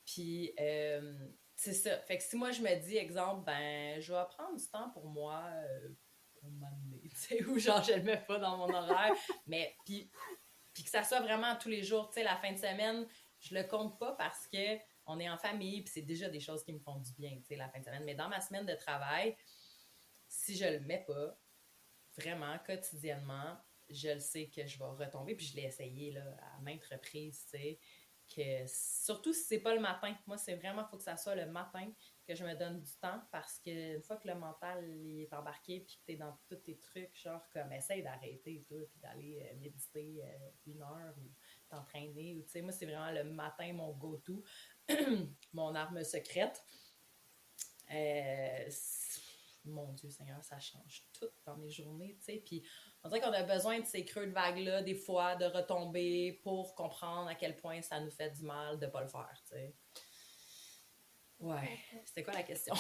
Puis, c'est ça. Fait que si moi, je me dis, exemple, ben, je vais prendre du temps pour moi, pour m'amener, tu sais, ou genre, je le mets pas dans mon horaire, mais puis que ça soit vraiment tous les jours, tu sais, la fin de semaine, je le compte pas parce que on est en famille, puis c'est déjà des choses qui me font du bien, tu sais, la fin de semaine. Mais dans ma semaine de travail, si je le mets pas, vraiment, quotidiennement, je le sais que je vais retomber, puis je l'ai essayé, là, à maintes reprises, tu sais, que surtout si c'est pas le matin. Moi, c'est vraiment, il faut que ça soit le matin que je me donne du temps, parce qu'une fois que le mental il est embarqué, puis que t'es dans tous tes trucs, genre, comme, essaye d'arrêter, toi, puis d'aller méditer 1 heure, ou t'entraîner, ou, tu sais, moi, c'est vraiment le matin, mon go-to, mon arme secrète. Mon Dieu Seigneur, ça change tout dans mes journées, tu sais, puis on dirait qu'on a besoin de ces creux de vagues-là, des fois, de retomber pour comprendre à quel point ça nous fait du mal de pas le faire, tu sais. Ouais. C'était quoi la question?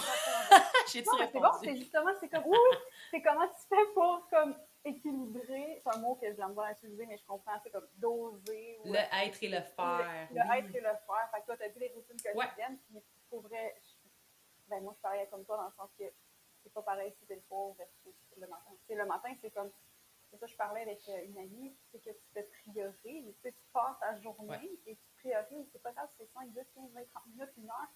J'ai-tu Non, mais c'est bon, répondu? c'est justement, c'est comme, oui, c'est comment tu fais pour, comme, équilibrer, c'est un mot que je viens de utiliser, mais je comprends, c'est comme doser. Ou, le être et le faire. Le oui. être et le faire. Fait que toi, tu as dit les routines quotidiennes, puis pour vrai, ben moi, je parlais comme toi dans le sens que c'est pas pareil si c'est le soir versus le matin. T'sais, le matin, c'est comme, c'est ça, je parlais avec une amie, c'est que tu te priorises, tu passes ta journée et tu priorises, c'est pas grave, c'est 5, 10, 15, 20, 30 minutes, 1 heure,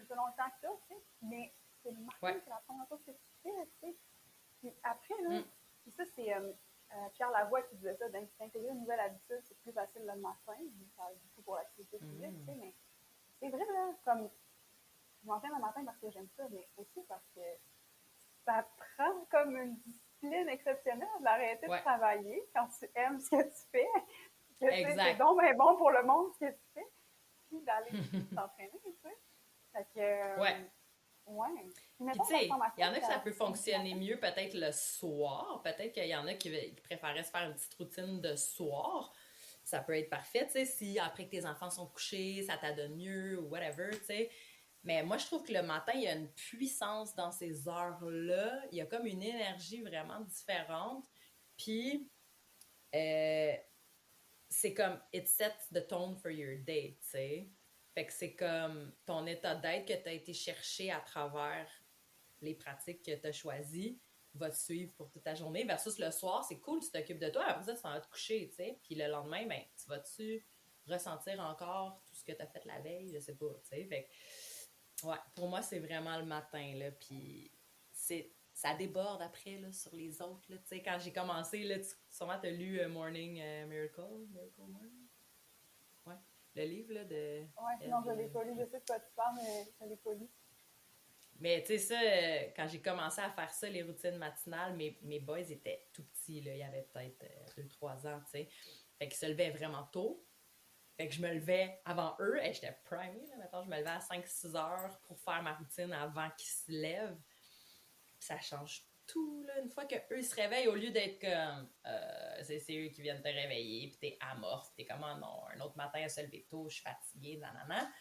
selon le temps que tu as, tu sais, mais c'est le matin, c'est la première chose que tu fais, tu sais. Puis après, là, puis ça, c'est Pierre Lavoie qui disait ça, d'intégrer une nouvelle habitude, c'est plus facile le matin, du coup pour l'activité physique, tu sais, mais c'est vrai, là, comme, je m'entraîne le matin parce que j'aime ça, mais aussi parce que ça prend comme une discipline exceptionnelle d'arrêter de travailler quand tu aimes ce que tu fais. Que, c'est donc bien bon pour le monde ce que tu fais, puis d'aller t'entraîner, tu sais. Fait que, ouais. Puis, tu sais, il y en a que ça peut fonctionner mieux peut-être le soir. Peut-être qu'il y en a qui préféraient se faire une petite routine de soir. Ça peut être parfait, tu sais, si après que tes enfants sont couchés, ça t'adonne mieux ou whatever, tu sais. Mais moi, je trouve que le matin, il y a une puissance dans ces heures-là. Il y a comme une énergie vraiment différente. Puis, c'est comme « it sets the tone for your day », tu sais. Fait que c'est comme ton état d'être que tu as été chercher à travers les pratiques que tu as choisies va te suivre pour toute ta journée. Versus le soir, c'est cool, tu t'occupes de toi. Après ça, tu vas te coucher, tu sais. Puis le lendemain, ben, tu ressentir encore tout ce que tu as fait la veille? Je sais pas, tu sais. Fait que Ouais, pour moi, c'est vraiment le matin, là, puis ça déborde après, là, sur les autres, là, tu sais, quand j'ai commencé, là, sûrement t'as lu Morning Miracle Morning? Ouais, le livre, là, de Ouais, non, je l'ai pas lu. Je sais de quoi tu parles, mais je l'ai pas lu. Mais tu sais, ça, quand j'ai commencé à faire ça, les routines matinales, mes boys étaient tout petits, là, il y avait peut-être 2-3 ans, tu sais. Fait qu'ils se levaient vraiment tôt. Fait que je me levais avant eux, et j'étais primée, là, maintenant je me levais à 5-6 heures pour faire ma routine avant qu'ils se lèvent. Puis ça change tout, là. Une fois qu'eux se réveillent, au lieu d'être comme c'est eux qui viennent te réveiller, puis t'es amorphe, t'es comme oh non, un autre matin à se lever tôt, je suis fatiguée, nanana.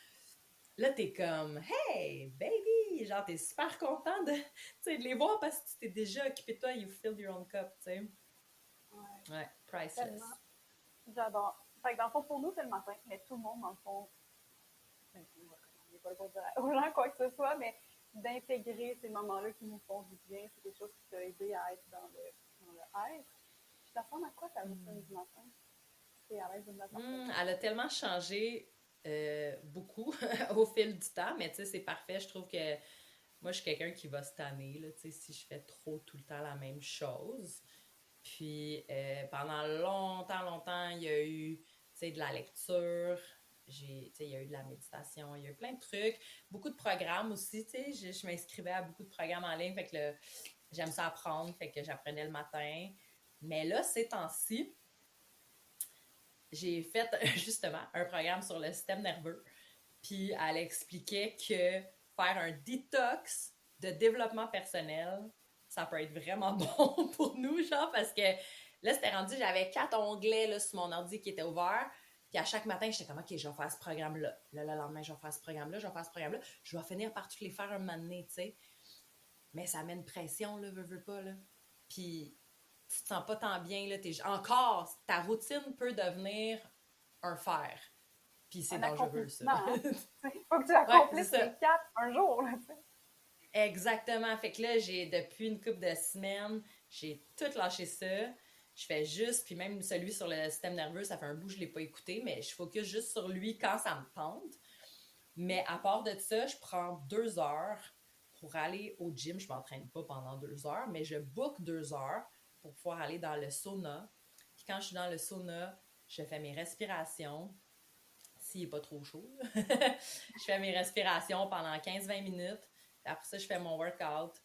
Là, t'es comme hey, baby! Genre, t'es super content de les voir parce que tu t'es déjà occupé de toi, you filled your own cup, tu sais. Ouais, Ouais, priceless. tellement. J'adore. Fait que dans le fond, pour nous, c'est le matin, mais tout le monde, dans le fond, ben, on va recommander pas pour dire aux gens quoi que ce soit, mais d'intégrer ces moments-là qui nous font du bien, c'est quelque chose qui t'a aidé à être dans le être. Puis ça ressemble à quoi ta routine du matin? T'es à l'aise de me la partager? Elle a tellement changé beaucoup au fil du temps, mais tu sais, c'est parfait. Je trouve que moi, je suis quelqu'un qui va se tanner, là, tu sais, si je fais trop tout le temps la même chose. Puis pendant longtemps, il y a eu, tu sais, de la lecture, tu sais, il y a eu de la méditation, il y a eu plein de trucs, beaucoup de programmes aussi, tu sais, je m'inscrivais à beaucoup de programmes en ligne, fait que j'aime ça apprendre, fait que j'apprenais le matin. Mais là, ces temps-ci, j'ai fait justement un programme sur le système nerveux. Puis elle expliquait que faire un détox de développement personnel, ça peut être vraiment bon pour nous, genre, parce que là, c'était rendu, j'avais 4 onglets là, sur mon ordi qui étaient ouverts. Puis à chaque matin, j'étais comme, OK, je vais faire ce programme-là. Là, le lendemain, je vais faire ce programme-là, je vais faire ce programme-là. Je vais finir par tous les faire un moment donné, tu sais. Mais ça met une pression, là, veux pas, là. Puis tu te sens pas tant bien, là. Encore, ta routine peut devenir un faire. Puis c'est Un dangereux, ça. accomplissement, hein? Faut que tu Ouais, c'est accomplisses ça. les 4 un jour, là, tu sais. Exactement. Fait que là, depuis une couple de semaines, j'ai tout lâché ça. Je fais juste, puis même celui sur le système nerveux, ça fait un bout que je ne l'ai pas écouté, mais je focus juste sur lui quand ça me tente. Mais à part de ça, je prends 2 heures pour aller au gym. Je ne m'entraîne pas pendant 2 heures, mais je book 2 heures pour pouvoir aller dans le sauna. Puis quand je suis dans le sauna, je fais mes respirations. S'il n'est pas trop chaud, je fais mes respirations pendant 15-20 minutes. Après ça, je fais mon workout.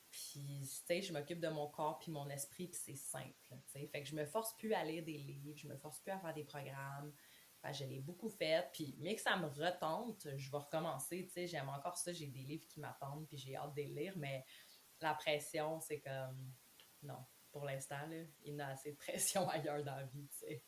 Puis, tu sais, je m'occupe de mon corps puis mon esprit, puis c'est simple, tu sais. Fait que je me force plus à lire des livres, je me force plus à faire des programmes. Enfin, je l'ai beaucoup fait, puis mais que ça me retente, je vais recommencer, tu sais. J'aime encore ça, j'ai des livres qui m'attendent, puis j'ai hâte de les lire, mais la pression, c'est comme... Non, pour l'instant, là, il y a assez de pression ailleurs dans la vie, tu sais.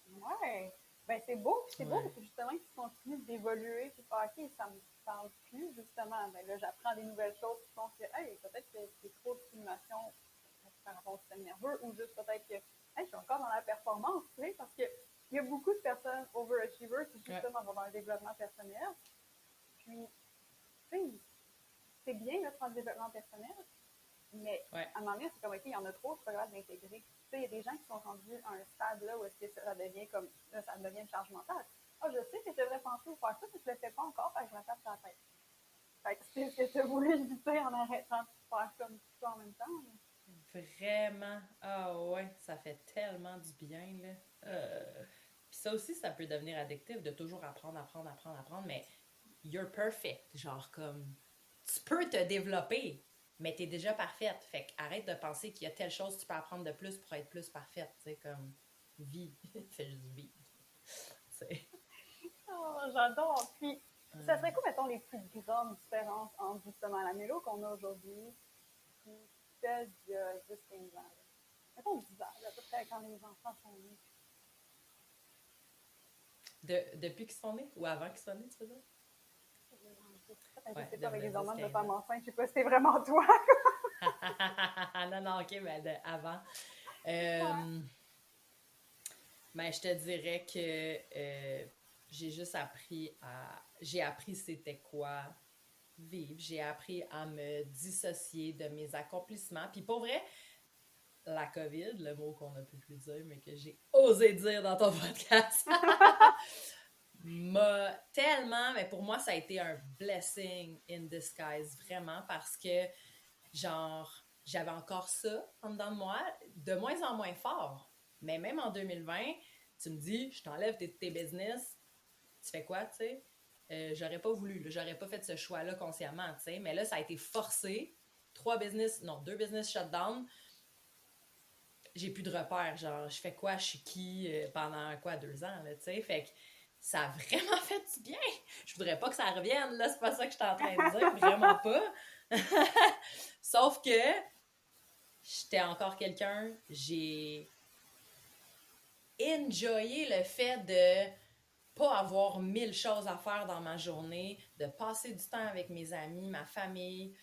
Ouais. Ben, c'est beau, puis c'est beau Ouais. justement qu'ils continuent d'évoluer, puis faire, OK, ça me parle plus, justement. Ben là, j'apprends des nouvelles choses qui font que, hey, peut-être que c'est trop de stimulation par rapport au système nerveux, ou juste peut-être que, hey, je suis encore dans la performance, tu sais, parce que il y a beaucoup de personnes overachievers qui, justement, vont dans le développement personnel. Puis, tu sais, c'est bien d'être dans le développement personnel, mais Ouais. à un moment donné, c'est comme, OK, il y en a trop, je suis pas capable d'intégrer. Tu sais, il y a des gens qui sont rendus à un stade là où est-ce que ça devient comme, là, ça devient une charge mentale. Ah, je sais que je devrais penser ou faire ça, mais je le fais pas encore, fait que je me tape sur la tête. Fait que c'est ce que tu as voulu éviter en arrêtant de faire comme tout ça en même temps. Vraiment. Ah ouais, ça fait tellement du bien, là. Puis ça aussi, ça peut devenir addictif de toujours apprendre, mais you're perfect. Genre comme, tu peux te développer, mais t'es déjà parfaite. Fait qu'arrête de penser qu'il y a telle chose que tu peux apprendre de plus pour être plus parfaite. Tu sais, comme, vie. Fais juste vivre. Tu sais. Oh, j'adore. Puis, ça Euh, serait quoi, mettons, les plus grandes différences entre justement la mélo qu'on a aujourd'hui et celle d'il y a 10-15 ans? Là? Mettons 10 ans, là, à peu près quand les enfants sont nés. depuis qu'ils sont nés ou avant qu'ils soient nés, tu veux dire? Je Ouais, sais de pas, avec les hormones de 10-15 femme ans. enceinte, je sais pas si c'est vraiment toi. Non, non, ok, mais avant. Ouais. Ben, je te dirais que j'ai juste j'ai appris c'était quoi vivre. J'ai appris à me dissocier de mes accomplissements. Puis pour vrai, la COVID, le mot qu'on ne peut plus dire, mais que j'ai osé dire dans ton podcast, m'a tellement, mais pour moi, ça a été un blessing in disguise, vraiment, parce que, genre, j'avais encore ça en dedans de moi, de moins en moins fort. Mais même en 2020, tu me dis, je t'enlève tes business, tu fais quoi, tu sais? J'aurais pas voulu, là, j'aurais pas fait ce choix-là consciemment, tu sais. Mais là, ça a été forcé. 2 business shutdown. J'ai plus de repères. Genre, je fais quoi, je suis qui pendant quoi, 2 ans, là, tu sais. Fait que ça a vraiment fait du bien. Je voudrais pas que ça revienne, là, c'est pas ça que je suis en train de dire, vraiment pas. Sauf que j'étais encore quelqu'un, j'ai enjoyé le fait de pas avoir 1000 choses à faire dans ma journée, de passer du temps avec mes amis, ma famille,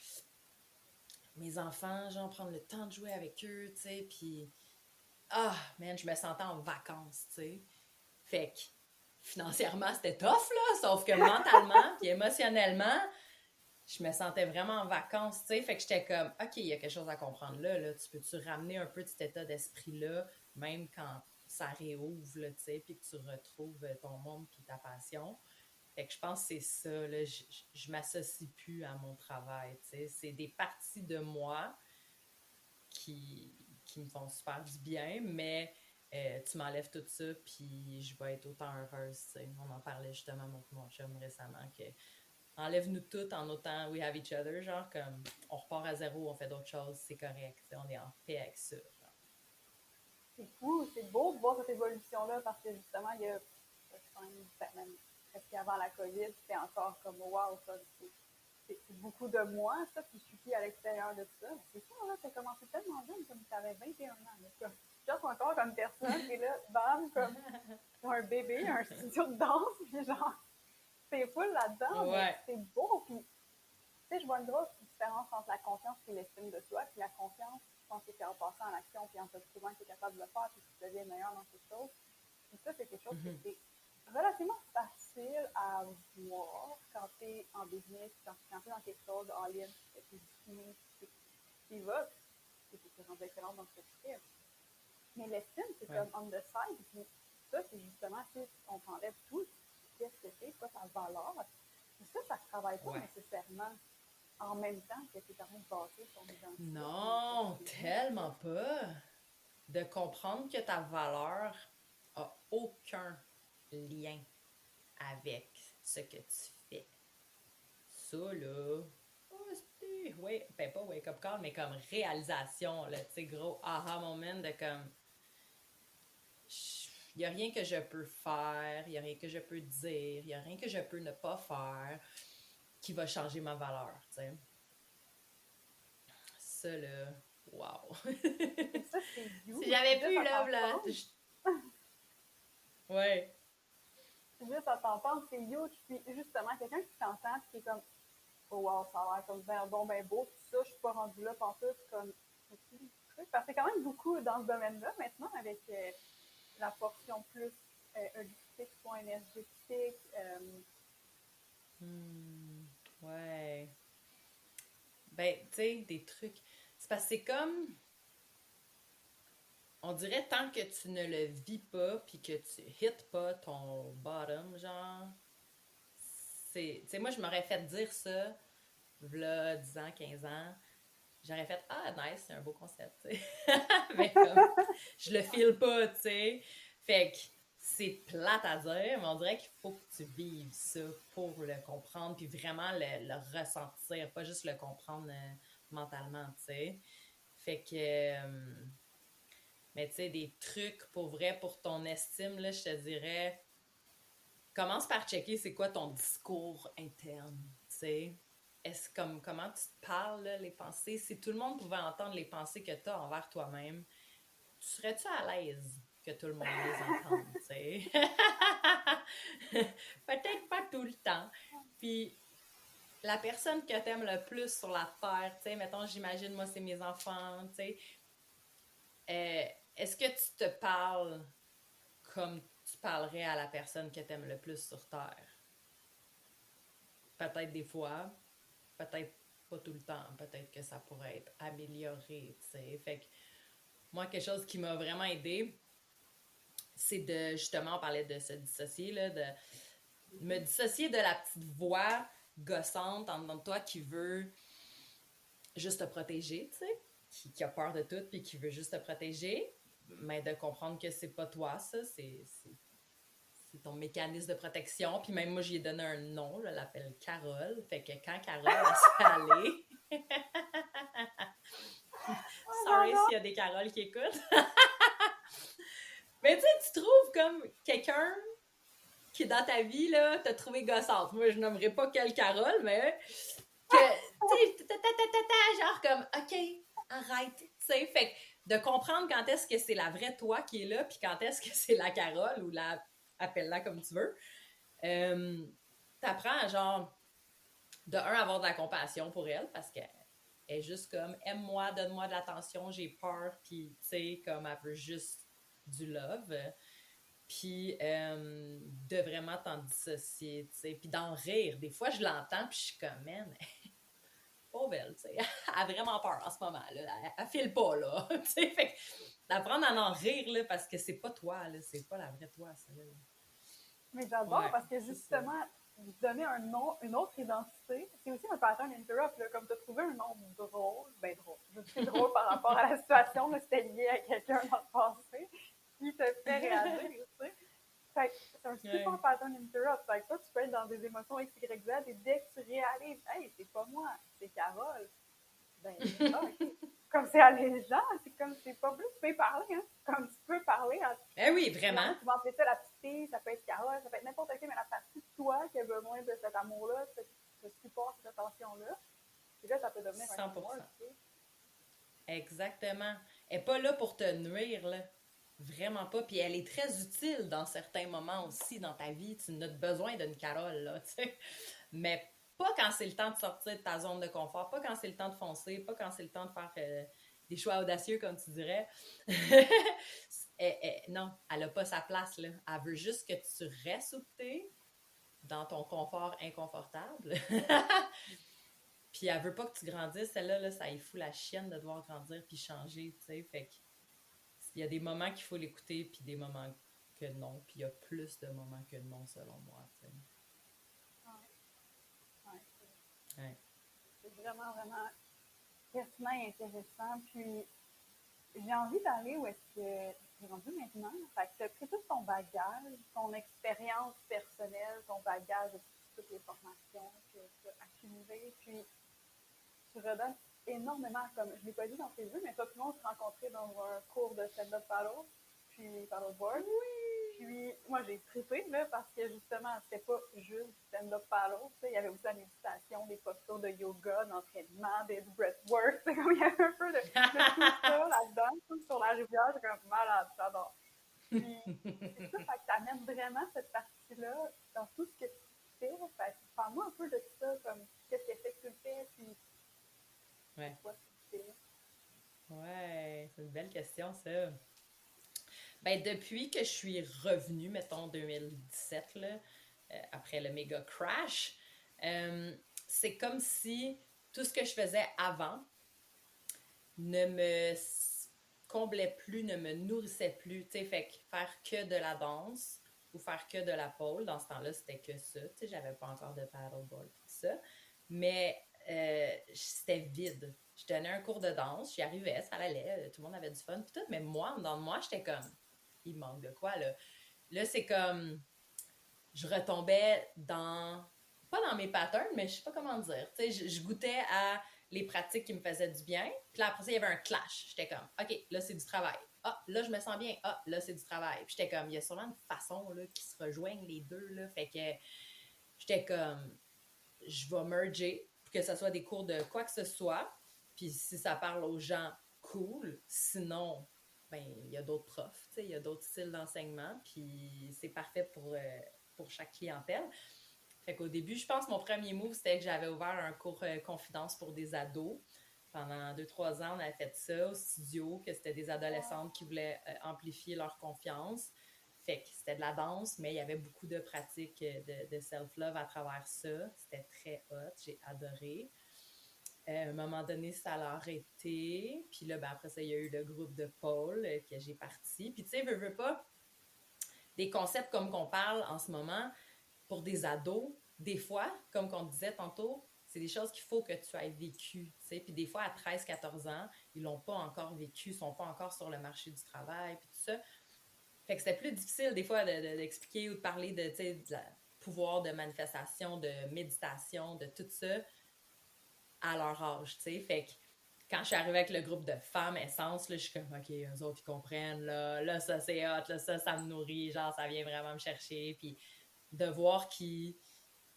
mes enfants, genre prendre le temps de jouer avec eux, tu sais, puis man, je me sentais en vacances, tu sais. Fait que financièrement, c'était tough, là, sauf que mentalement puis émotionnellement, je me sentais vraiment en vacances, tu sais. Fait que j'étais comme, OK, il y a quelque chose à comprendre là. Tu peux-tu ramener un peu de cet état d'esprit-là, même quand ça réouvre, là, tu sais, puis que tu retrouves ton monde puis ta passion. Fait que je pense que c'est ça, là. Je m'associe plus à mon travail, tu sais. C'est des parties de moi qui me font super du bien, mais tu m'enlèves tout ça, puis je vais être autant heureuse, tu sais. On en parlait justement, mon chum, récemment, que enlève-nous tout en autant we have each other, genre, comme on repart à zéro, on fait d'autres choses, c'est correct, tu sais, on est en paix avec ça, genre. C'est fou, c'est beau de voir cette évolution-là parce que justement, il y a 5, même presque avant la COVID, c'était encore comme wow, ça, c'est beaucoup de moi, ça, puis je suis qui à l'extérieur de ça. C'est ça, là, t'as commencé tellement jeune, comme tu avais 21 ans. Là, comme, tu cherches encore comme personne, et là, bam, comme un bébé, un studio de danse, puis genre, c'est full là-dedans, mais Ouais. c'est beau, puis tu sais, je vois une grosse différence entre la confiance et l'estime de soi. Puis la confiance, je pense que c'est en passant en action, puis en te prouvant que tu es capable de le faire, puis que tu deviens meilleur dans quelque chose. Puis ça, c'est quelque chose que c'est relativement facile à voir quand tu es en business, quand tu es dans quelque chose all-in, tu es discipliné, tu y vas, puis tu es rendu excellent dans ce que tu fais. Mais l'estime, c'est Ouais. comme on the side. Puis ça, c'est justement, si on t'enlève tout, qu'est-ce que c'est, quoi ta valeur. Puis ça ne travaille pas nécessairement en même temps que tu es en train de bâtir ton identité. Non, tellement pas. De comprendre que ta valeur a aucun lien avec ce que tu fais. Ça, là, ouais, ben pas wake-up call, mais comme réalisation, là, tu sais, gros aha moment de comme, il n'y a rien que je peux faire, il n'y a rien que je peux dire, il n'y a rien que je peux ne pas faire qui va changer ma valeur, tu sais. Ça, là, wow. Et ça, c'est you. Si j'avais pu, Juste à là, ouais. juste à t'entendre, c'est huge. Puis justement, quelqu'un qui t'entend, qui est comme, oh wow, ça a l'air comme ben bon, ben beau, tout ça, je suis pas rendue là, pantoute, comme, parce que c'est quand même beaucoup dans ce domaine-là maintenant, avec la portion plus holistique, soins énergétiques. Ouais. Ben, tu sais, des trucs. C'est parce que c'est comme. On dirait tant que tu ne le vis pas puis que tu hits pas ton bottom, genre. Tu sais, moi, je m'aurais fait dire ça, v'là 10 ans, 15 ans. J'aurais fait ah, nice, c'est un beau concept, tu sais. Mais comme, je le file pas, tu sais. Fait que c'est plate à dire, mais on dirait qu'il faut que tu vives ça pour le comprendre, puis vraiment le ressentir, pas juste le comprendre mentalement, tu sais. Fait que, mais tu sais, des trucs pour vrai, pour ton estime, là, je te dirais, commence par checker c'est quoi ton discours interne, tu sais. Est-ce comme comment tu te parles, là, les pensées? Si tout le monde pouvait entendre les pensées que tu as envers toi-même, tu serais-tu à l'aise que tout le monde les entende, tu sais? Peut-être pas tout le temps. Puis la personne que t'aimes le plus sur la terre, tu sais, mettons, j'imagine, moi, c'est mes enfants, tu sais, est-ce que tu te parles comme tu parlerais à la personne que t'aimes le plus sur terre? Peut-être des fois, peut-être pas tout le temps, peut-être que ça pourrait être amélioré, tu sais. Fait que moi, quelque chose qui m'a vraiment aidé, c'est de, justement, on parlait de se dissocier, là, me dissocier de la petite voix gossante en dedans de toi qui veut juste te protéger, tu sais, qui a peur de tout puis qui veut juste te protéger, mais de comprendre que c'est pas toi, ça, c'est ton mécanisme de protection. Puis même moi, j'y ai donné un nom, je l'appelle Carole. Fait que quand Carole elle s'est allée... Sorry s'il y a des Caroles qui écoutent. Mais tu sais, tu trouves comme quelqu'un qui, dans ta vie, là, t'a trouvé gossante. Moi, je nommerai pas quelle Carole, mais que, tu sais, genre comme, OK, arrête, tu sais. Fait que de comprendre quand est-ce que c'est la vraie toi qui est là, puis quand est-ce que c'est la Carole ou la, appelle-la comme tu veux, t'apprends à, genre, de un, avoir de la compassion pour elle, parce qu'elle est juste comme, aime-moi, donne-moi de l'attention, j'ai peur, puis, tu sais, comme, elle veut juste du love. Puis de vraiment t'en dissocier, tu sais, puis d'en rire. Des fois, je l'entends, puis je suis comme, man, pauvre elle, tu sais, elle a vraiment peur en ce moment, là. Elle file pas, là, tu sais, fait que d'apprendre à en rire, là, parce que c'est pas toi, là, c'est pas la vraie toi, ça, là. Mais j'adore Ouais, parce que c'est ça. justement, donner un nom, une autre identité, c'est aussi un pattern interrupt, là, comme tu as trouvé un nom drôle, ben drôle, je dis drôle par rapport à la situation, là, c'était lié à quelqu'un dans le passé, qui te fait réagir, tu sais. Fait que c'est un super Ouais. pattern interrupt. Fait que toi, tu peux être dans des émotions X, Y, Z et dès que tu réalises, hey, c'est pas moi, c'est Carole, ben, ok. Comme c'est allégeant, c'est comme c'est pas plus, tu peux parler, hein. Comme tu peux parler. Eh oui, Il y en vraiment. a qui vont appeler ça la petite fille, ça peut être Carole, ça peut être n'importe qui, mais la partie de toi qui a besoin de cet amour-là, ce support, cette attention-là. Et là, ça peut devenir un 100%. teamwork, tu sais. Exactement. Elle n'est pas là pour te nuire, là. Vraiment pas. Puis elle est très utile dans certains moments aussi dans ta vie. Tu n'as besoin d'une Carole, là, tu sais. Mais pas quand c'est le temps de sortir de ta zone de confort, pas quand c'est le temps de foncer, pas quand c'est le temps de faire des choix audacieux, comme tu dirais. Non, elle n'a pas sa place, là. Elle veut juste que tu restes où t'es, dans ton confort inconfortable. Puis elle veut pas que tu grandisses, celle-là, là, ça y fout la chienne de devoir grandir puis changer, tu sais. Fait que il y a des moments qu'il faut l'écouter, puis des moments que non. Puis il y a plus de moments que non, selon moi, tu sais. Ouais, Ouais. c'est vraiment, vraiment pertinent et intéressant. Puis, j'ai envie d'aller où est-ce que tu es rendu maintenant. Fait que tu as pris tout ton bagage, ton expérience personnelle, ton bagage de toutes les formations que tu as accumulées, puis tu redonnes énormément, comme je ne l'ai pas dit dans tes yeux, mais toi, tout le monde s'est rencontré dans un cours de stand-up paddle, puis paddleboard. Oui! Puis moi, j'ai trippé, là, parce que justement, c'était pas juste du stand-up paddle, tu sais, il y avait aussi la méditation, des postures de yoga, d'entraînement, des breathwork, c'est comme il y avait un peu de tout ça là-dedans, tout sur la rivière, c'est comme malade, j'adore. Puis c'est ça, fait que t'amènes vraiment cette partie-là dans tout ce que tu fais. Fait que parle-moi un peu de ça, comme qu'est-ce qui fait que tu le fais, puis Ouais. pourquoi tu le fais. Ouais, c'est une belle question, ça. Ben, depuis que je suis revenue, mettons 2017, là, après le méga crash, c'est comme si tout ce que je faisais avant ne me comblait plus, ne me nourrissait plus. Tu sais, fait que faire que de la danse ou faire que de la pole, dans ce temps-là, c'était que ça. Tu sais, j'avais pas encore de paddleboard, tout ça. Mais c'était vide. Je donnais un cours de danse, j'y arrivais, ça allait, tout le monde avait du fun, puis tout, mais moi, dans moi, j'étais comme, il manque de quoi, là? Là, c'est comme, je retombais dans, pas dans mes patterns, mais je sais pas comment dire. Tu sais, je goûtais à les pratiques qui me faisaient du bien. Puis là, après ça, il y avait un clash. J'étais comme, OK, là, c'est du travail. Ah, là, je me sens bien. Ah, là, c'est du travail. Puis j'étais comme, il y a sûrement une façon là, qui se rejoignent les deux. Là. Fait que j'étais comme, je vais merger pour que ce soit des cours de quoi que ce soit. Puis si ça parle aux gens, cool. Sinon, ben, il y a d'autres profs, il y a d'autres styles d'enseignement. Puis c'est parfait pour chaque clientèle. Fait qu'au début, je pense que mon premier move, c'était que j'avais ouvert un cours confidence pour des ados. Pendant 2-3 ans, on avait fait ça au studio, que c'était des adolescentes qui voulaient amplifier leur confiance. Fait que c'était de la danse, mais il y avait beaucoup de pratiques de self-love à travers ça. C'était très hot, j'ai adoré. À un moment donné, ça l'a arrêté. Puis là, ben, après ça, il y a eu le groupe de Paul que j'ai parti. Puis tu sais, veux pas, des concepts comme qu'on parle en ce moment, pour des ados, des fois, comme qu'on disait tantôt, c'est des choses qu'il faut que tu aies vécues, tu sais. Puis des fois, à 13-14 ans, ils l'ont pas encore vécu, ils sont pas encore sur le marché du travail, puis tout ça. Fait que c'était plus difficile des fois d'expliquer ou de parler de, tu sais, pouvoir de manifestation, de méditation, de tout ça à leur âge, tu sais. Fait que quand je suis arrivée avec le groupe de femmes Essence, là, je suis comme, OK, eux autres, ils comprennent, là ça, c'est hot, là, ça me nourrit, genre, ça vient vraiment me chercher. Puis de voir qu'ils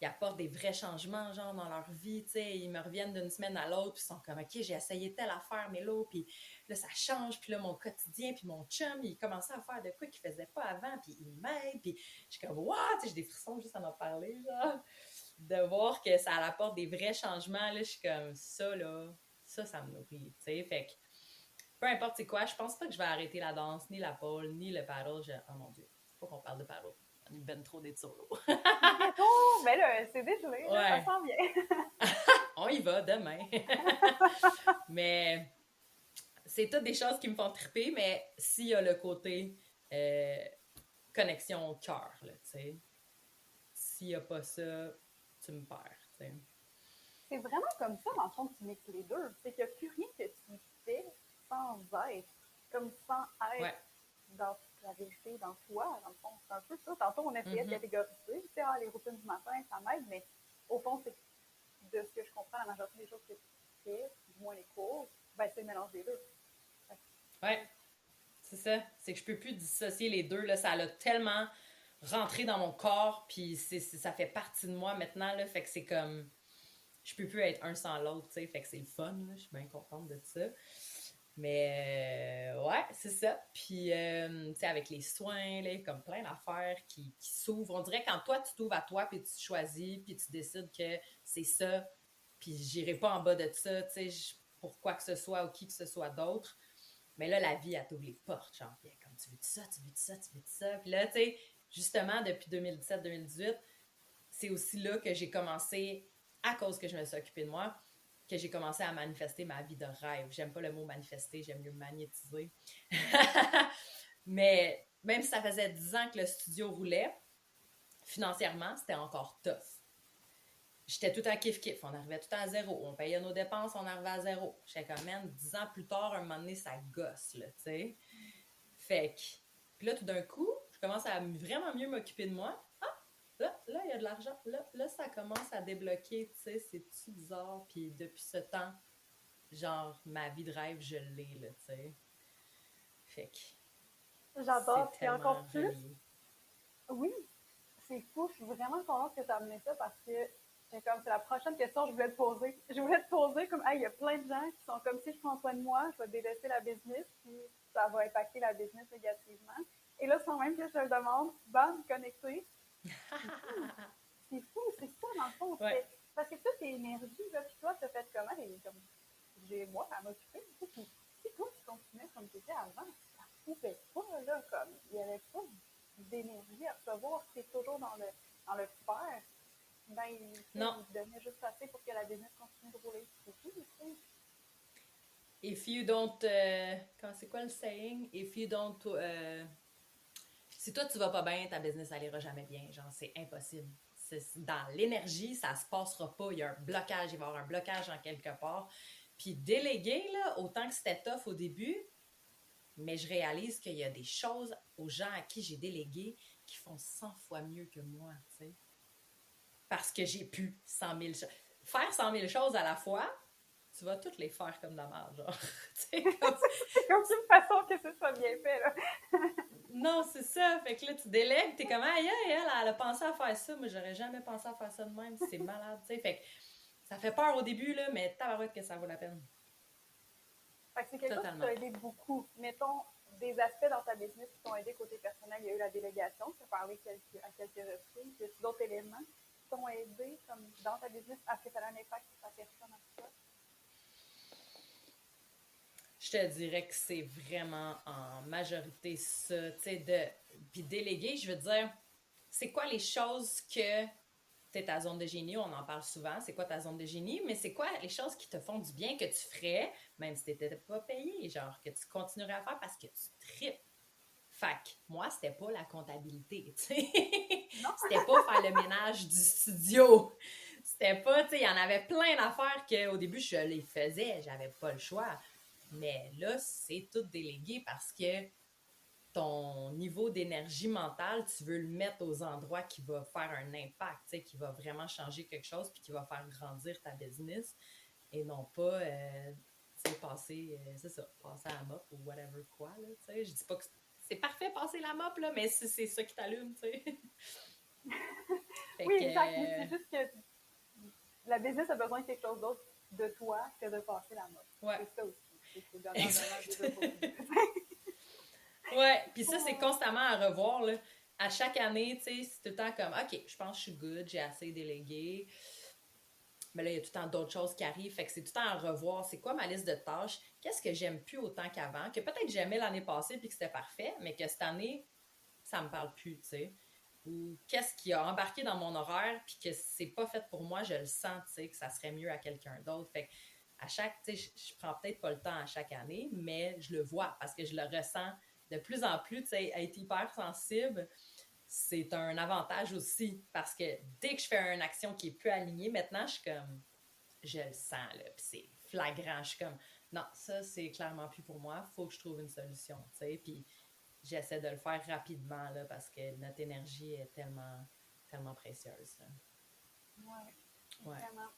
apportent des vrais changements, genre, dans leur vie, tu sais. Ils me reviennent d'une semaine à l'autre, puis ils sont comme, OK, j'ai essayé telle affaire, mais là, puis là, ça change, puis là, mon quotidien, puis mon chum, il commençait à faire de quoi qu'il faisait pas avant, puis il m'aide, puis je suis comme, what? J'ai des frissons juste à en parler, genre. De voir que ça apporte des vrais changements, là, je suis comme, ça, là, ça me nourrit, tu sais. Fait que, peu importe c'est quoi, je pense pas que je vais arrêter la danse, ni la pole, ni le paddle. Oh mon Dieu, faut qu'on parle de paddle. On est ben trop des solos. Bientôt! Ben là, c'est dégelé, là, Ouais. ça sent bien. On y va demain. Mais c'est toutes des choses qui me font triper, mais s'il y a le côté connexion au cœur, là, tu sais. S'il n'y a pas ça, tu me perds, tu sais. C'est vraiment comme ça, dans le fond, que tu mixes les deux. C'est qu'il n'y a plus rien que tu fais sans être, comme sans être Ouais. dans la vérité, dans toi, dans le fond. C'est un peu ça. Tantôt, on essayait de catégoriser, tu sais, les routines du matin, ça m'aide, mais au fond, c'est de ce que je comprends, la majorité des choses que tu fais, du moins les cours, ben, c'est le mélange des deux. Ouais, c'est ça. C'est que je peux plus dissocier les deux, là. Ça a tellement rentré dans mon corps, puis ça fait partie de moi maintenant, là. Fait que c'est comme... Je peux plus être un sans l'autre, tu sais. Fait que c'est le fun, là. Je suis bien contente de ça. Mais ouais, c'est ça. Puis, tu sais, avec les soins, là, comme plein d'affaires qui s'ouvrent. On dirait quand toi, tu t'ouvres à toi, puis tu choisis, puis tu décides que c'est ça, puis j'irai pas en bas de ça, tu sais, pour quoi que ce soit ou qui que ce soit d'autre. Mais là, la vie, elle t'ouvre les portes, genre, puis comme tu veux de ça, tu veux de ça, tu veux de ça. Puis là, tu sais, justement, depuis 2017-2018, c'est aussi là que j'ai commencé, à cause que je me suis occupée de moi, que j'ai commencé à manifester ma vie de rêve. J'aime pas le mot manifester, j'aime mieux magnétiser. Mais même si ça faisait 10 ans que le studio roulait, financièrement, c'était encore tough. J'étais tout en kiff-kiff. On arrivait tout à zéro. On payait nos dépenses, on arrivait à zéro. J'étais comme, man, 10 ans plus tard, un moment donné, ça gosse, là, tu sais. Fait que, puis là, tout d'un coup, je commence à vraiment mieux m'occuper de moi. Là, il y a de l'argent. Là, ça commence à débloquer, tu sais, c'est-tu bizarre? Puis depuis ce temps, genre, ma vie de rêve, je l'ai, là, tu sais. Fait que J'adore. c'est Puis encore tellement plus, relié. oui, c'est fou. Je suis vraiment contente que tu as amené ça parce que c'est la prochaine question que je voulais te poser. Je voulais te poser comme, hey, il y a plein de gens qui sont comme si je prends soin de moi, je vais délaisser la business, puis ça va impacter la business négativement. Et là, sans même que je te le demande, bam, connecté. C'est fou, c'est ça dans le fond. Ouais. Parce que toute tes énergies, là, puis toi, tu as fait comment? Et comme, j'ai moi à m'occuper. Puis si toi, tu continuais comme tu étais avant, ça ne pouvait pas, là, comme, il n'y avait pas d'énergie à recevoir. C'est toujours dans le faire. Ben, il donnait juste assez pour que la business continue de rouler. C'est fou, tu sais. If you don't... c'est quoi le saying? If you don't... si toi, tu vas pas bien, ta business n'allera jamais bien. Genre, c'est impossible. Dans l'énergie, ça se passera pas. Il y a un blocage. Il va y avoir un blocage en quelque part. Puis déléguer, là, autant que c'était tough au début, mais je réalise qu'il y a des choses aux gens à qui j'ai délégué qui font 100 fois mieux que moi, tu sais. Parce que j'ai pu 100 000 choses. Faire 100 000 choses à la fois, tu vas toutes les faire comme de la merde, genre. C'est comme une façon que ce soit bien fait, là. Non, c'est ça. Fait que là, tu délègues, t'es comme, aïe, elle a pensé à faire ça. Moi, j'aurais jamais pensé à faire ça de même. C'est malade, tu sais. Fait que ça fait peur au début, là, mais tabarouette que ça vaut la peine. Fait que c'est quelque chose qui t'a aidé beaucoup. Mettons, des aspects dans ta business qui t'ont aidé côté personnel. Il y a eu la délégation, tu as parlé à quelques reprises. Il y a d'autres éléments qui t'ont aidé comme dans ta business à ce que ça ait un impact sur ta personne en toi? Je te dirais que c'est vraiment en majorité ça, tu sais, puis déléguer, je veux dire, c'est quoi les choses que t'es ta zone de génie, on en parle souvent, c'est quoi ta zone de génie, mais c'est quoi les choses qui te font du bien, que tu ferais, même si t'étais pas payé, genre, que tu continuerais à faire parce que tu tripes. Fait que moi, c'était pas la comptabilité, tu sais. Non. C'était pas faire le ménage du studio. C'était pas, tu sais, il y en avait plein d'affaires qu'au début, je les faisais, j'avais pas le choix. Mais là, c'est tout délégué parce que ton niveau d'énergie mentale, tu veux le mettre aux endroits qui va faire un impact, tu sais, qui va vraiment changer quelque chose puis qui va faire grandir ta business et non pas, tu sais, c'est ça, passer à la mop ou whatever quoi, là, tu sais. Je dis pas que c'est parfait passer la mop, là, mais c'est ça qui t'allume, tu sais. Fait Oui, que, exact. Mais c'est juste que la business a besoin de quelque chose d'autre de toi que de passer la mode. ouais, C'est ça aussi. C'est donnant, exact. déjà. Ouais, puis ça, c'est constamment à revoir, là. À chaque année, tu sais, c'est tout le temps comme, OK, je pense que je suis good, j'ai assez délégué. Mais là, il y a tout le temps d'autres choses qui arrivent. Fait que c'est tout le temps à revoir. C'est quoi ma liste de tâches? Qu'est-ce que j'aime plus autant qu'avant? Que peut-être j'aimais l'année passée puis que c'était parfait, mais que cette année, ça me parle plus, tu sais. Ou qu'est-ce qui a embarqué dans mon horaire puis que c'est pas fait pour moi, je le sens, tu sais, que ça serait mieux à quelqu'un d'autre. Fait que à chaque, tu sais, je prends peut-être pas le temps à chaque année, mais je le vois parce que je le ressens de plus en plus, tu sais, être hyper sensible, c'est un avantage aussi parce que dès que je fais une action qui est plus alignée, maintenant, je suis comme, je le sens, là, puis c'est flagrant. Je suis comme, non, ça, c'est clairement plus pour moi, faut que je trouve une solution, tu sais, puis j'essaie de le faire rapidement, là, parce que notre énergie est tellement, tellement précieuse, là. Ouais, Ouais. vraiment.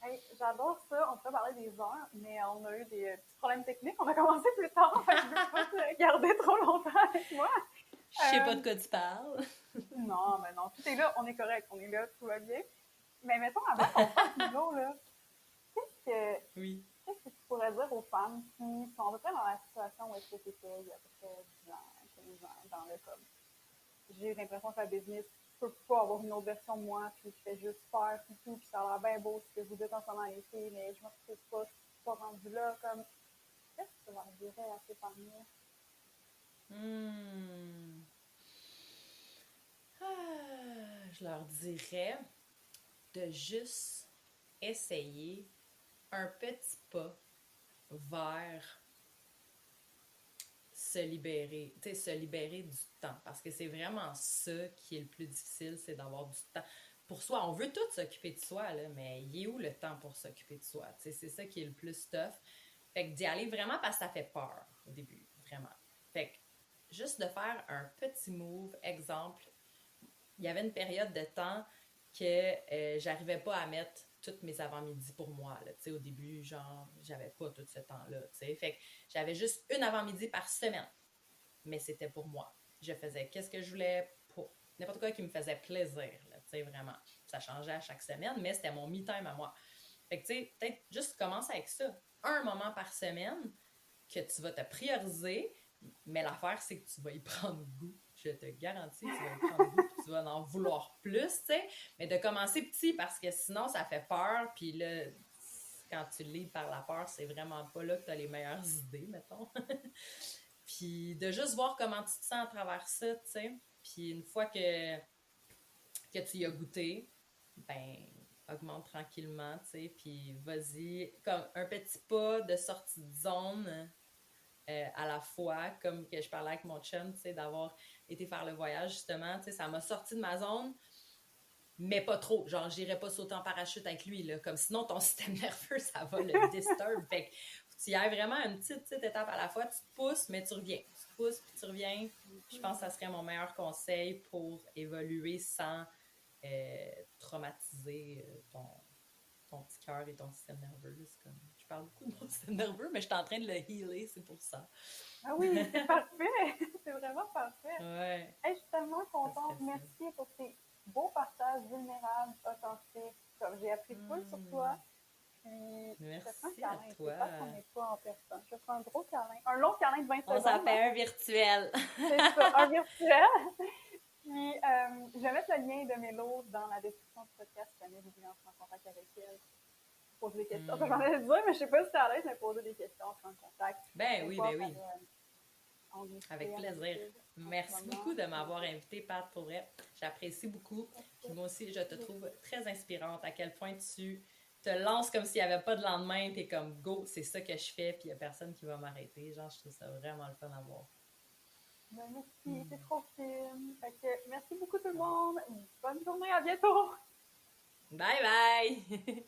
Hey, j'adore ça. On pourrait parler des heures, mais on a eu des petits problèmes techniques. On a commencé plus tard, fait que je ne veux pas te garder trop longtemps avec moi. Je sais pas de quoi tu parles. Non, mais non, tout est là, on est correct, on est là, tout va bien. Mais mettons, avant qu'on fasse Milo, là, qu'est-ce que, Oui. qu'est-ce que tu pourrais dire aux femmes qui sont à peu près dans la situation où est-ce que tu étais il y a à peu près 10 ans, 15 ans, dans le comme, j'ai l'impression que la business peut pas avoir une autre version de moi, puis je fais juste faire, puis tout, puis ça a l'air bien beau ce que vous dites en ce moment été, mais je me retrouve pas, je suis pas rendue là, comme, qu'est-ce que tu leur dirais à ces femmes-là? Hmm. Je leur dirais de juste essayer un petit pas vers se libérer, tu sais, se libérer du temps. Parce que c'est vraiment ça qui est le plus difficile, c'est d'avoir du temps pour soi. On veut tous s'occuper de soi, là, mais il est où le temps pour s'occuper de soi? Tu sais, c'est ça qui est le plus tough. Fait que d'y aller vraiment parce que ça fait peur au début, vraiment. Fait que juste de faire un petit move, exemple, il y avait une période de temps que j'arrivais pas à mettre toutes mes avant-midi pour moi. Là. Au début, genre, j'avais pas tout ce temps-là. T'sais. Fait que j'avais juste une avant-midi par semaine. Mais c'était pour moi. Je faisais qu'est-ce que je voulais pour n'importe quoi qui me faisait plaisir. Là, vraiment. Ça changeait à chaque semaine, mais c'était mon me-time à moi. Fait que, tu sais, peut-être juste commencer avec ça. Un moment par semaine que tu vas te prioriser, mais l'affaire, c'est que tu vas y prendre goût. Je te garantis, tu vas y prendre goût, puis tu vas en vouloir plus, tu sais. Mais de commencer petit, parce que sinon, ça fait peur, puis là, quand tu lis par la peur, c'est vraiment pas là que tu as les meilleures idées, mettons. Puis de juste voir comment tu te sens à travers ça, tu sais. Puis une fois que tu y as goûté, ben augmente tranquillement, tu sais, puis vas-y, comme un petit pas de sortie de zone à la fois, comme que je parlais avec mon chum, tu sais, d'avoir été faire le voyage, justement, tu sais, ça m'a sorti de ma zone, mais pas trop, genre, j'irais pas sauter en parachute avec lui, là, comme sinon ton système nerveux, ça va le disturb, fait que tu y ailles vraiment une petite étape à la fois, tu te pousses, mais tu reviens, tu te pousses, puis tu reviens, je pense que ça serait mon meilleur conseil pour évoluer sans traumatiser ton petit cœur et ton système nerveux. C'est comme, je parle beaucoup de mon système nerveux, mais je suis en train de le healer, c'est pour ça. Ah oui, c'est parfait! C'est vraiment parfait! Ouais. Hey, je suis tellement contente. Ça. Merci pour tes beaux partages vulnérables, authentiques. Comme j'ai appris full sur toi. Puis, je te fais un Merci à câlin. toi. C'est pas qu'on n'est pas en personne. Je te fais un gros câlin. Un long câlin de 20 On secondes. s'en fait un virtuel. C'est ça, un virtuel. Puis, je vais mettre le lien de Mélo dans la description du podcast si jamais vous voulez entrer en contact avec elle. Poser des questions. J'en ai dire, mais je sais pas si t'es à l'aise, mais poser des questions, prendre contact. Ben oui, ben oui. Avec plaisir. Merci beaucoup de m'avoir invité, Pat, pour vrai. J'apprécie beaucoup. Puis moi aussi, je te trouve très inspirante à quel point tu te lances comme s'il n'y avait pas de lendemain. T'es comme, go, c'est ça que je fais, puis il n'y a personne qui va m'arrêter. Genre, je trouve ça vraiment le fun à voir. Ben, merci, c'est trop fine. Fait que merci beaucoup tout le monde. Bonne journée, à bientôt! Bye bye!